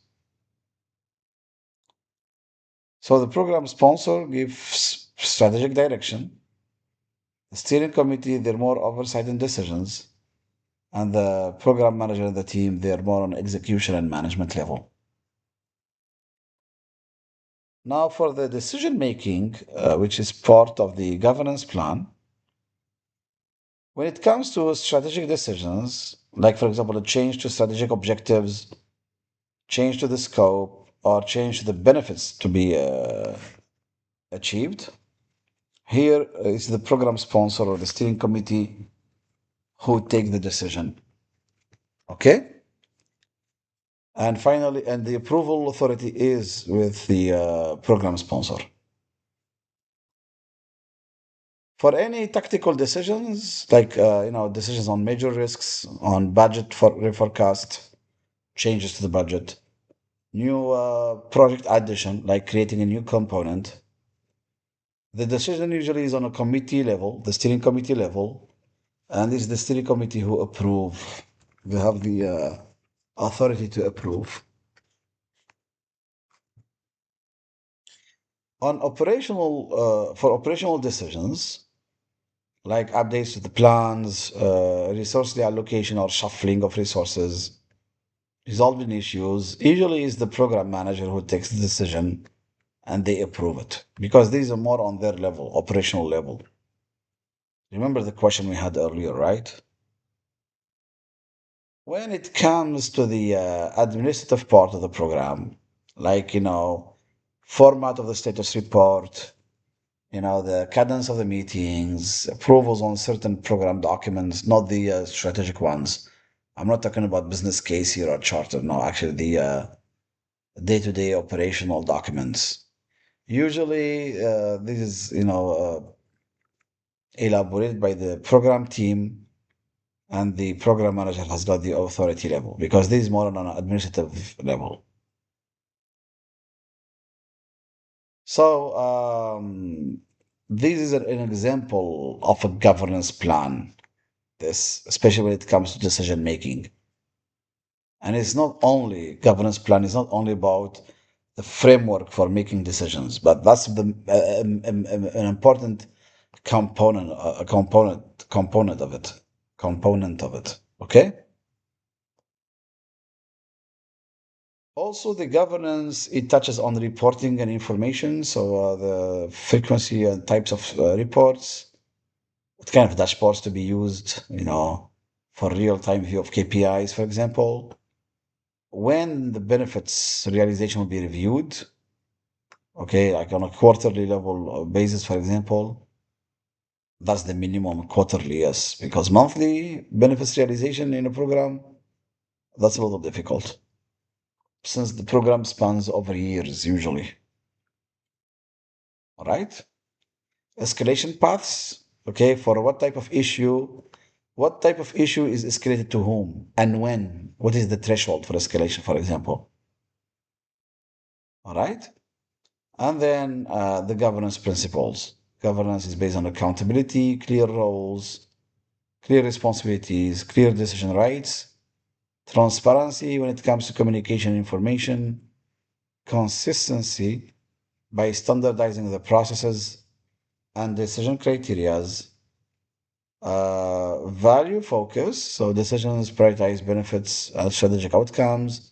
So the program sponsor gives strategic direction. The steering committee, they're more oversight and decisions. And the program manager and the team, they're more on execution and management level. Now for the decision making, which is part of the governance plan, when it comes to strategic decisions, like for example, a change to strategic objectives, change to the scope, or change to the benefits to be achieved, here is the program sponsor or the steering committee who take the decision. Okay? And finally, and the approval authority is with the program sponsor. For any tactical decisions, like decisions on major risks, on budget for reforecast, changes to the budget, new project addition, like creating a new component, the decision usually is on a committee level, the steering committee level, and it's the steering committee who approve. They have the authority to approve. On for operational decisions, like updates to the plans, resource reallocation or shuffling of resources, resolving issues, usually is the program manager who takes the decision and they approve it because these are more on their level, operational level. Remember the question we had earlier, right? When it comes to the administrative part of the program, like, format of the status report, the cadence of the meetings, approvals on certain program documents, not the strategic ones. I'm not talking about business case here or charter. No, actually, the day-to-day operational documents. Usually, this is, elaborated by the program team, and the program manager has got the authority level because this is more on an administrative level. So, this is an example of a governance plan. This, especially when it comes to decision making. And it's not only governance plan, it's not only about the framework for making decisions, but that's an important component of it. Component of it. Okay? Also, the governance, it touches on reporting and information. So, the frequency and types of reports, what kind of dashboards to be used, for real-time view of KPIs, for example. When the benefits realization will be reviewed, okay, like on a quarterly level basis, for example, that's the minimum quarterly, yes, because monthly benefits realization in a program, that's a little difficult since the program spans over years usually. All right. Escalation paths, okay, for what type of issue is escalated to whom and when? What is the threshold for escalation, for example? All right. And then the governance principles. Governance is based on accountability, clear roles, clear responsibilities, clear decision rights, transparency when it comes to communication information, consistency by standardizing the processes and decision criterias, value focus, so decisions prioritize benefits and strategic outcomes,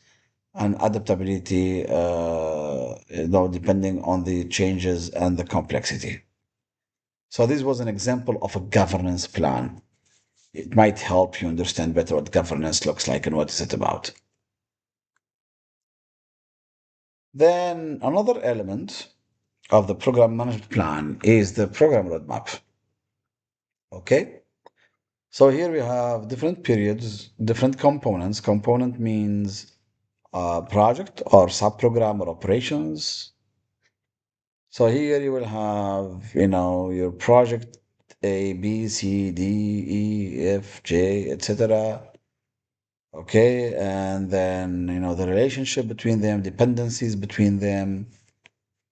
and adaptability, depending on the changes and the complexity. So this was an example of a governance plan. It might help you understand better what governance looks like and what is it about. Then another element of the program management plan is the program roadmap. Okay? So here we have different periods, different components. Component means project or subprogram or operations. So here you will have, your project A, B, C, D, E, F, J, etc. Okay, and then the relationship between them, dependencies between them.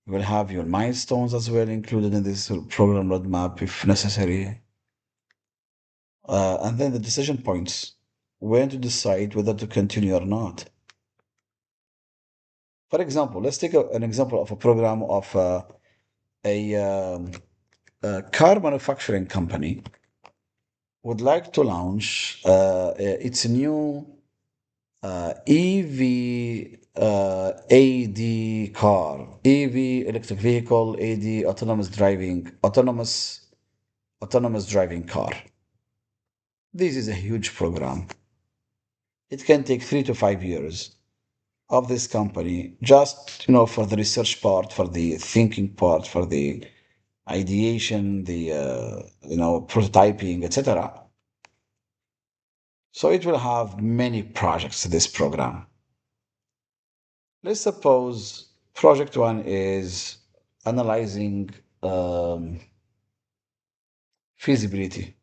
You will have your milestones as well included in this program roadmap if necessary. And then the decision points, when to decide whether to continue or not. For example, let's take an example of a program of a, um, a car manufacturing company would like to launch its new EV AD car, EV electric vehicle, AD autonomous driving car. This is a huge program. It can take 3 to 5 years of this company just for the research part, for the thinking part, for the ideation, the prototyping, etc. So it will have many projects, this program. Let's suppose project one is analyzing feasibility.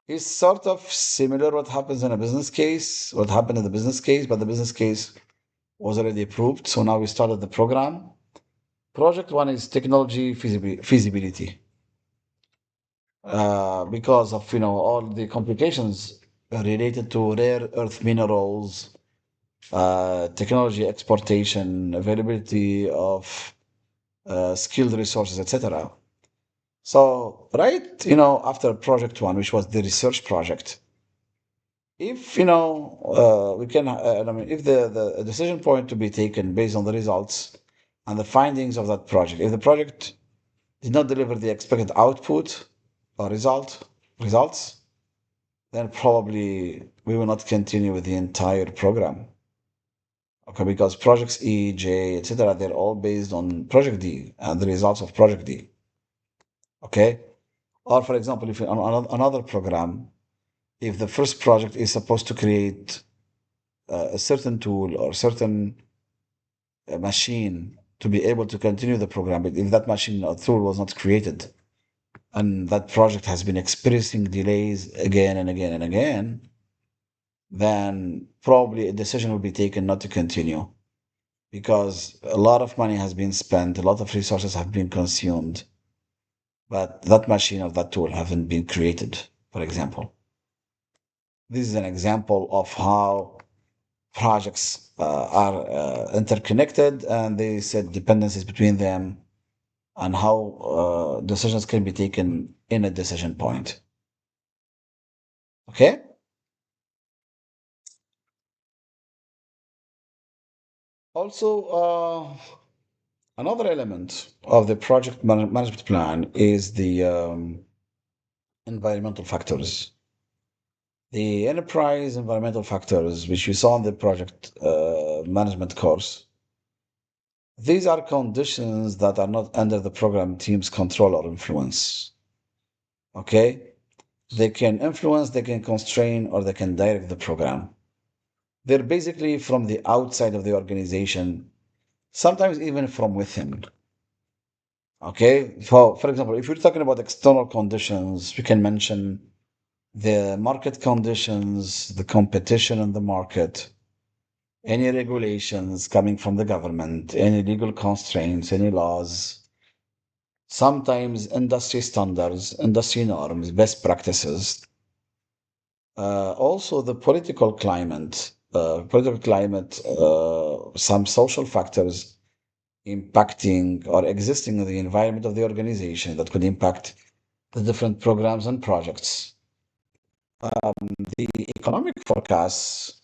It's sort of similar what happens in a business case, what happened in the business case, but the business case was already approved. So now we started the program. Project one is technology feasibility. Because of all the complications related to rare earth minerals, technology exportation, availability of skilled resources, etc. So, right, after project one, which was the research project, if we can, I mean, if the decision point to be taken based on the results and the findings of that project, if the project did not deliver the expected output or results, then probably we will not continue with the entire program. Okay, because projects E, J, etc., they're all based on project D and the results of project D. Okay, or for example, if on another program, if the first project is supposed to create a certain tool or certain machine to be able to continue the program, but if that machine or tool was not created and that project has been experiencing delays again and again and again, then probably a decision will be taken not to continue because a lot of money has been spent, a lot of resources have been consumed, but that machine or that tool haven't been created, for example. This is an example of how projects are interconnected and they set dependencies between them and how decisions can be taken in a decision point. Okay? Also, another element of the project management plan is the environmental factors. The enterprise environmental factors, which you saw in the project management course, these are conditions that are not under the program team's control or influence. Okay? They can influence, they can constrain, or they can direct the program. They're basically from the outside of the organization, sometimes even from within. Okay? For example, if you're talking about external conditions, we can mention the market conditions, the competition in the market, any regulations coming from the government, any legal constraints, any laws, sometimes industry standards, industry norms, best practices. Also, the political climate, some social factors impacting or existing in the environment of the organization that could impact the different programs and projects. The economic forecasts,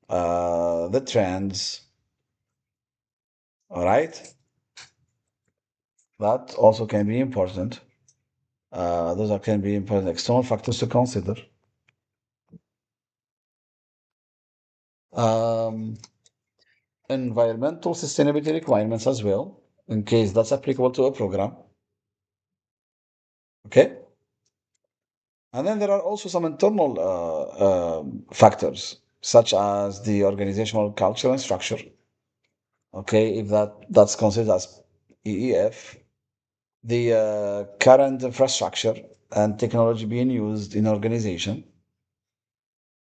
the trends, all right, that also can be important. Can be important external factors to consider. Um, Environmental sustainability requirements as well, in case that's applicable to a program. Okay. And then there are also some internal factors, such as the organizational culture and structure. Okay, if that's considered as EEF, the current infrastructure and technology being used in organization,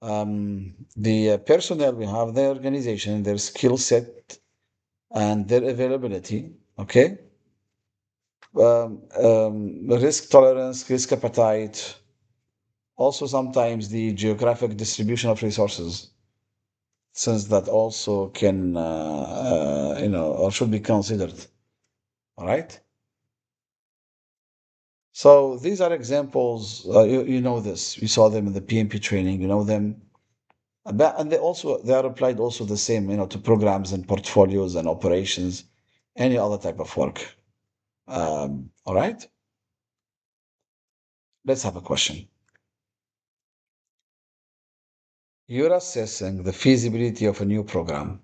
the personnel we have, their organization, their skill set, and their availability. Okay, risk tolerance, risk appetite, also sometimes the geographic distribution of resources, since that also can, or should be considered. All right. So these are examples. You know this. We saw them in the PMP training. You know them, and they are applied also the same, to programs and portfolios and operations, any other type of work. All right. Let's have a question. You're assessing the feasibility of a new program.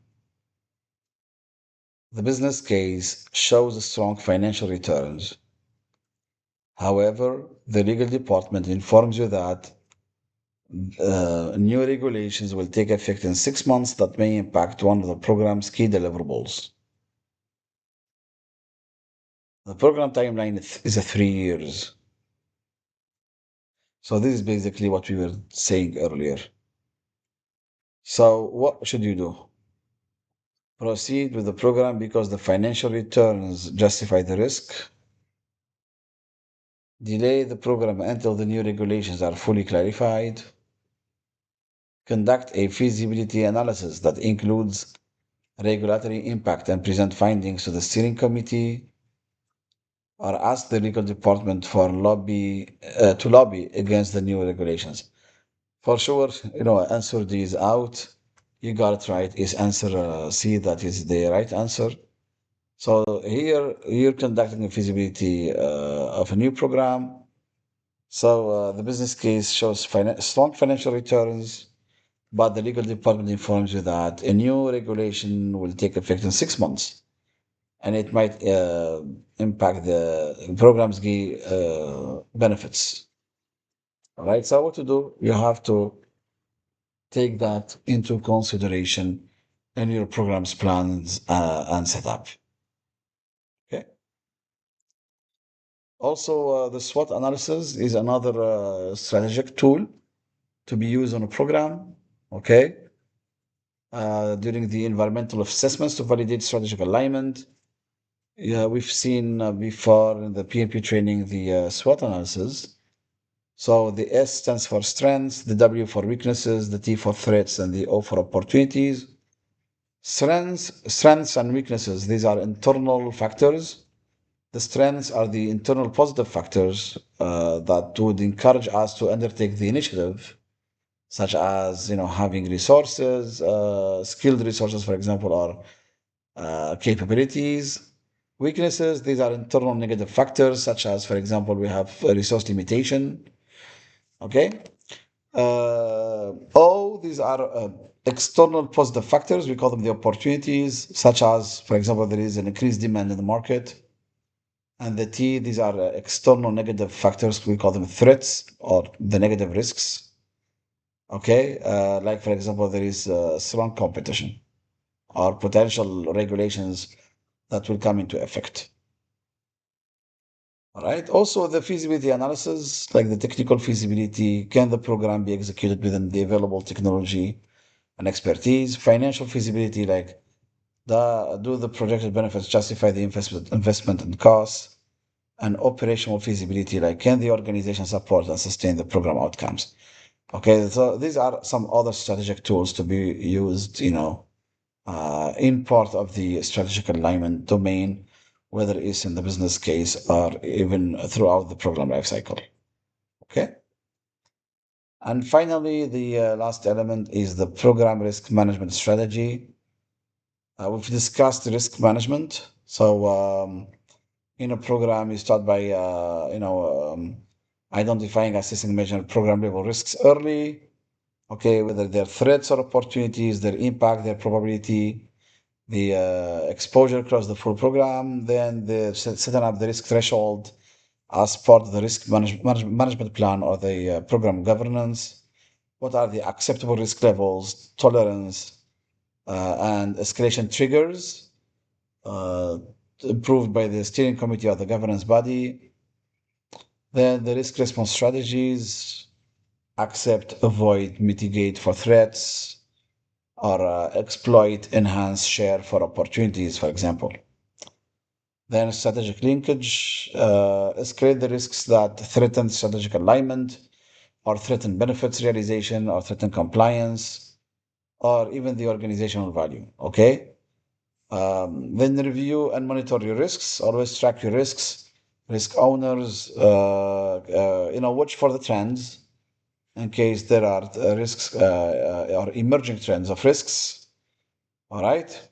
The business case shows strong financial returns. However, the legal department informs you that new regulations will take effect in 6 months that may impact one of the program's key deliverables. The program timeline is 3 years. So this is basically what we were saying earlier. So what should you do? Proceed with the program because the financial returns justify the risk. Delay the program until the new regulations are fully clarified. conduct a feasibility analysis that includes regulatory impact and present findings to the steering committee, or ask the legal department for to lobby against the new regulations. For sure, answer these out. You got it right. Is answer C that is the right answer. So here you're conducting a feasibility of a new program. So the business case shows strong financial returns, but the legal department informs you that a new regulation will take effect in 6 months, and it might impact the program's key benefits. All right. So what to do? You have to take that into consideration in your program's plans and setup. Okay. Also, the SWOT analysis is another strategic tool to be used on a program. Okay. During the environmental assessments to validate strategic alignment. Yeah, we've seen before in the PMP training the SWOT analysis. So the S stands for strengths, the W for weaknesses, the T for threats, and the O for opportunities. Strengths and weaknesses, these are internal factors. The strengths are the internal positive factors that would encourage us to undertake the initiative, such as having resources, skilled resources, for example, or capabilities. Weaknesses, these are internal negative factors, such as, for example, we have a resource limitation. Okay. These are external positive factors. We call them the opportunities, such as, for example, there is an increased demand in the market. And the T, these are external negative factors. We call them threats or the negative risks. Okay. Like, for example, there is strong competition or potential regulations that will come into effect. All right. Also, the feasibility analysis, like the technical feasibility, can the program be executed within the available technology and expertise? Financial feasibility, like do the projected benefits justify the investment and costs? And operational feasibility, like can the organization support and sustain the program outcomes? Okay, so these are some other strategic tools to be used, in part of the strategic alignment domain, whether it's in the business case or even throughout the program lifecycle. Okay. And finally, the last element is the program risk management strategy. We've discussed risk management. So, in a program, you start by, identifying, assessing, measuring program level risks early. Okay, whether they're threats or opportunities, their impact, their probability, the exposure across the full program, then the setting up the risk threshold as part of the risk management plan or the program governance. What are the acceptable risk levels, tolerance, and escalation triggers uh, approved by the steering committee or the governance body? Then the risk response strategies: accept, avoid, mitigate for threats, or exploit, enhance, share for opportunities, for example. Then strategic linkage, escalate the risks that threaten strategic alignment, or threaten benefits realization, or threaten compliance, or even the organizational value. Okay. Then review and monitor your risks. Always track your risks. Risk owners, watch for the trends in case there are risks or emerging trends of risks. All right.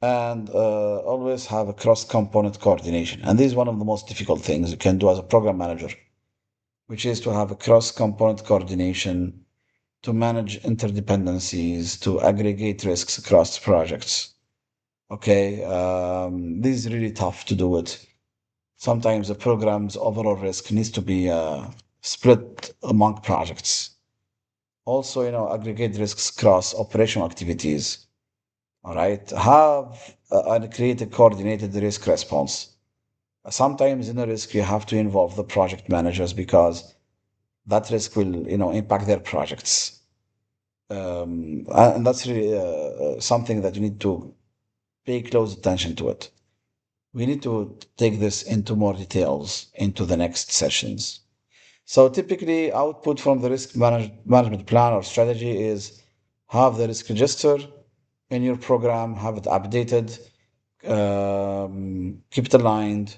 And always have a cross-component coordination. And this is one of the most difficult things you can do as a program manager, which is to have a cross-component coordination to manage interdependencies, to aggregate risks across projects. Okay, this is really tough to do it. Sometimes the program's overall risk needs to be split among projects. Also, aggregate risks across operational activities. All right, have and create a coordinated risk response. Sometimes in a risk, you have to involve the project managers because that risk will, impact their projects. And that's really something that you need to pay close attention to it. We need to take this into more details into the next sessions. So typically, output from the management plan or strategy is have the risk register in your program, have it updated, keep it aligned.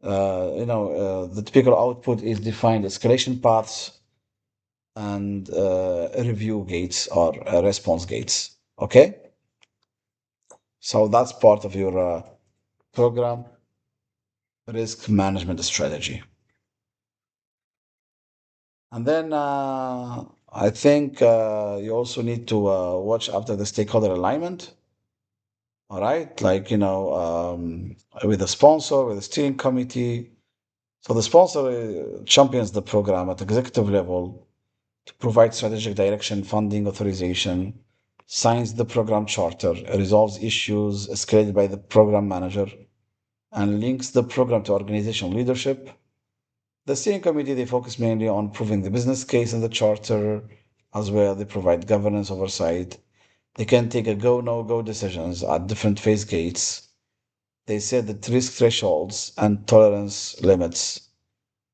The typical output is defined escalation paths and review gates or response gates. Okay, so that's part of your program risk management strategy. And then I think you also need to watch after the stakeholder alignment. All right, like with the sponsor, with the steering committee. So the sponsor champions the program at executive level to provide strategic direction, funding authorization, signs the program charter, resolves issues escalated by the program manager, and links the program to organizational leadership. The steering committee, they focus mainly on proving the business case in the charter as well. They provide governance oversight. They can take a go, no go decisions at different phase gates. They set the risk thresholds and tolerance limits,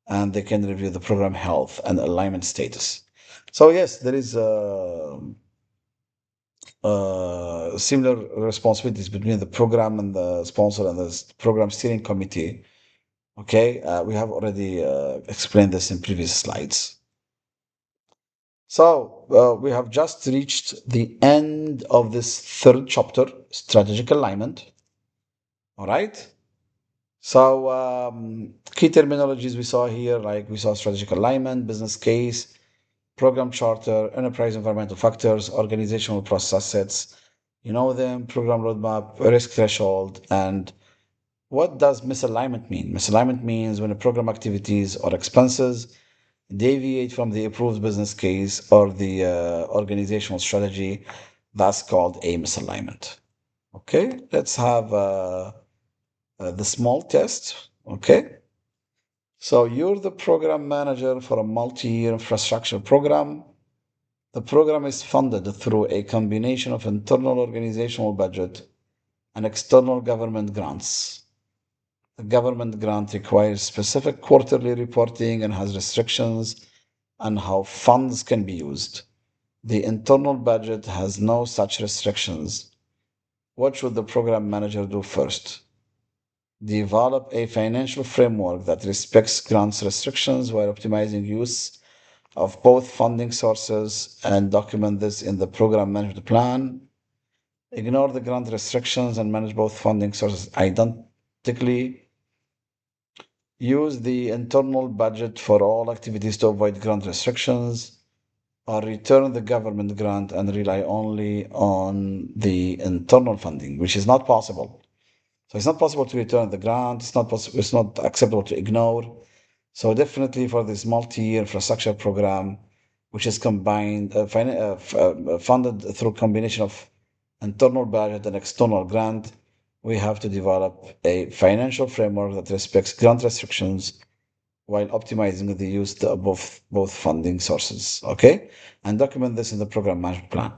and they can review the program health and alignment status. So, yes, there is similar responsibilities between the program and the sponsor and the program steering committee. Okay, we have already explained this in previous slides. So we have just reached the end of this third chapter, strategic alignment. All right. So key terminologies we saw here, like we saw strategic alignment, business case, program charter, enterprise environmental factors, organizational process sets. You know them, program roadmap, risk threshold, and what does misalignment mean? Misalignment means when a program activities or expenses deviate from the approved business case or the organizational strategy. That's called a misalignment. Okay, let's have the small test. Okay, so you're the program manager for a multi-year infrastructure program. The program is funded through a combination of internal organizational budget and external government grants. The government grant requires specific quarterly reporting and has restrictions on how funds can be used. The internal budget has no such restrictions. What should the program manager do first? Develop a financial framework that respects grants restrictions while optimizing use of both funding sources and document this in the program management plan. Ignore the grant restrictions and manage both funding sources identically. Use the internal budget for all activities to avoid grant restrictions, or return the government grant and rely only on the internal funding, which is not possible. So it's not possible to return the grant. It's not possible. It's not acceptable to ignore. So definitely for this multi-year infrastructure program, which is combined, funded through combination of internal budget and external grant, we have to develop a financial framework that respects grant restrictions while optimizing the use of both funding sources. Okay, and document this in the program management plan.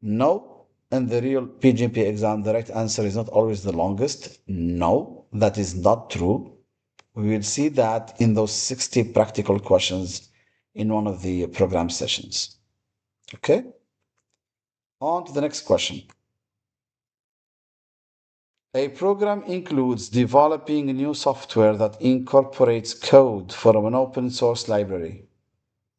No, in the real PgMP exam, the right answer is not always the longest. No, that is not true. We will see that in those 60 practical questions in one of the program sessions. Okay, on to the next question. A program includes developing new software that incorporates code from an open source library.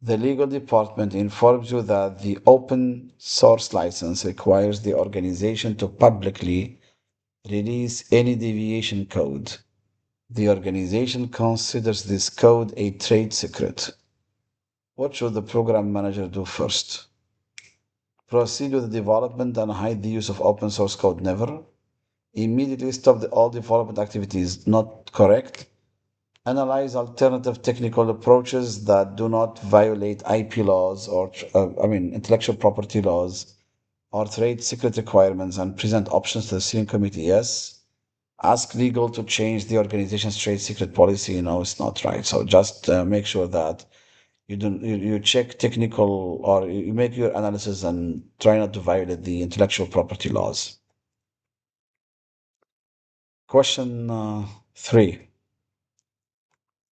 The legal department informs you that the open source license requires the organization to publicly release any deviation code. The organization considers this code a trade secret. What should the program manager do first? Proceed with the development and hide the use of open source code? Never. Immediately stop all development activities? Not correct. Analyze alternative technical approaches that do not violate IP laws or, intellectual property laws or trade secret requirements and present options to the steering committee? Yes. Ask legal to change the organization's trade secret policy? No, it's not right. So just make sure that you check technical or you make your analysis and try not to violate the intellectual property laws. Question 3.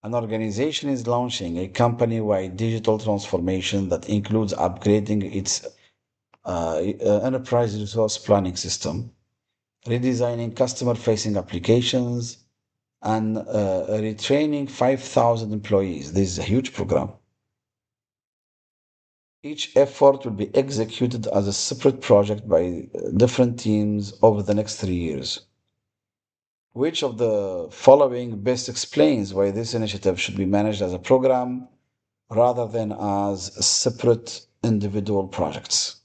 An organization is launching a company wide digital transformation that includes upgrading its enterprise resource planning system, redesigning customer facing applications, and retraining 5,000 employees. This is a huge program. Each effort will be executed as a separate project by different teams over the next 3 years. Which of the following best explains why this initiative should be managed as a program rather than as separate individual projects?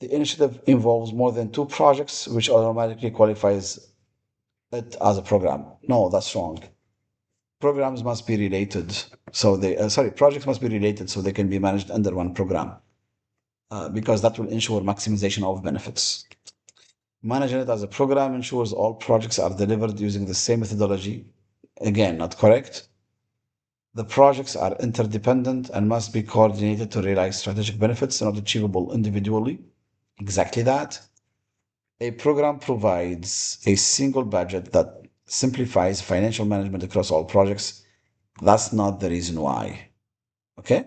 The initiative involves more than two projects, which automatically qualifies it as a program. No, that's wrong. Programs must be related, so projects must be related so they can be managed under one program, because that will ensure maximization of benefits. Managing it as a program ensures all projects are delivered using the same methodology. Again, not correct. The projects are interdependent and must be coordinated to realize strategic benefits not achievable individually. Exactly that. A program provides a single budget that simplifies financial management across all projects. That's not the reason why. Okay?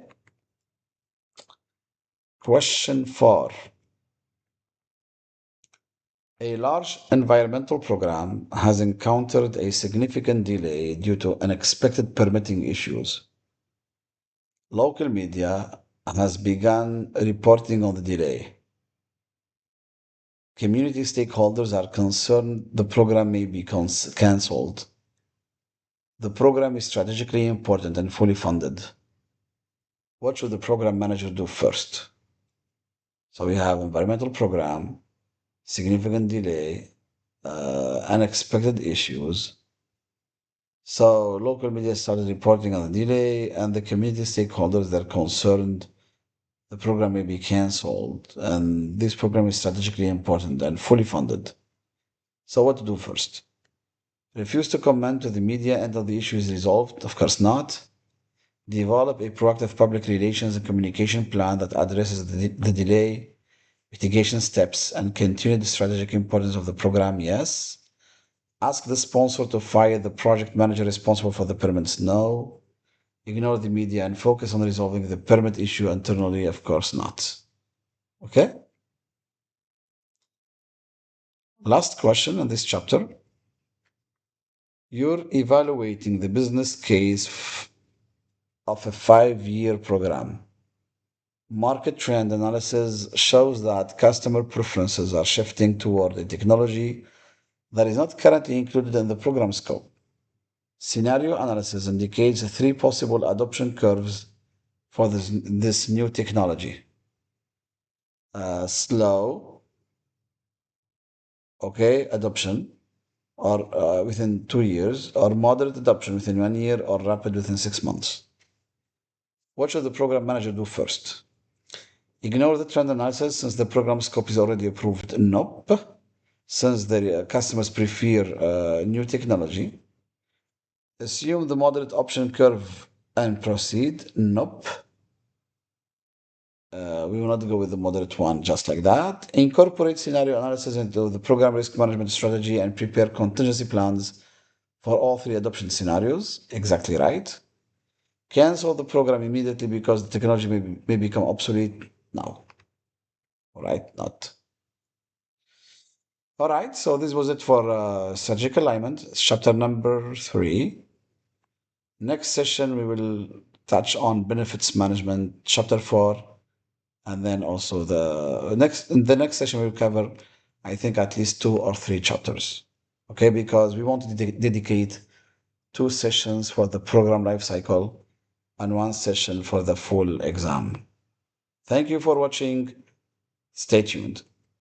Question 4. A large environmental program has encountered a significant delay due to unexpected permitting issues. Local media has begun reporting on the delay. Community stakeholders are concerned the program may be cancelled. The program is strategically important and fully funded. What should the program manager do first? So we have environmental program, significant delay, unexpected issues. So local media started reporting on the delay, and the community stakeholders they're concerned the program may be cancelled, and this program is strategically important and fully funded. So what to do first? Refuse to comment to the media until the issue is resolved? Of course not. Develop a proactive public relations and communication plan that addresses the delay, mitigation steps, and continued strategic importance of the program? Yes. Ask the sponsor to fire the project manager responsible for the permits? No. Ignore the media and focus on resolving the permit issue internally? Of course not. Okay? Last question in this chapter. You're evaluating the business case of a 5-year program. Market trend analysis shows that customer preferences are shifting toward a technology that is not currently included in the program scope. Scenario analysis indicates three possible adoption curves for this new technology. Slow, okay, adoption, or within 2 years, or moderate adoption within 1 year, or rapid within 6 months. What should the program manager do first? Ignore the trend analysis since the program scope is already approved? Nope. Since the customers prefer new technology. Assume the moderate option curve and proceed? Nope. We will not go with the moderate one just like that. Incorporate scenario analysis into the program risk management strategy and prepare contingency plans for all three adoption scenarios. Exactly right. Cancel the program immediately because the technology may become obsolete? No. All right, not. All right, so this was it for surgical alignment, chapter number 3. Next session, we will touch on benefits management, chapter 4. And then also in the next session we'll cover, I think, at least 2 or 3 chapters. Okay, because we want to dedicate 2 sessions for the program life cycle and 1 session for the full exam. Thank you for watching. Stay tuned.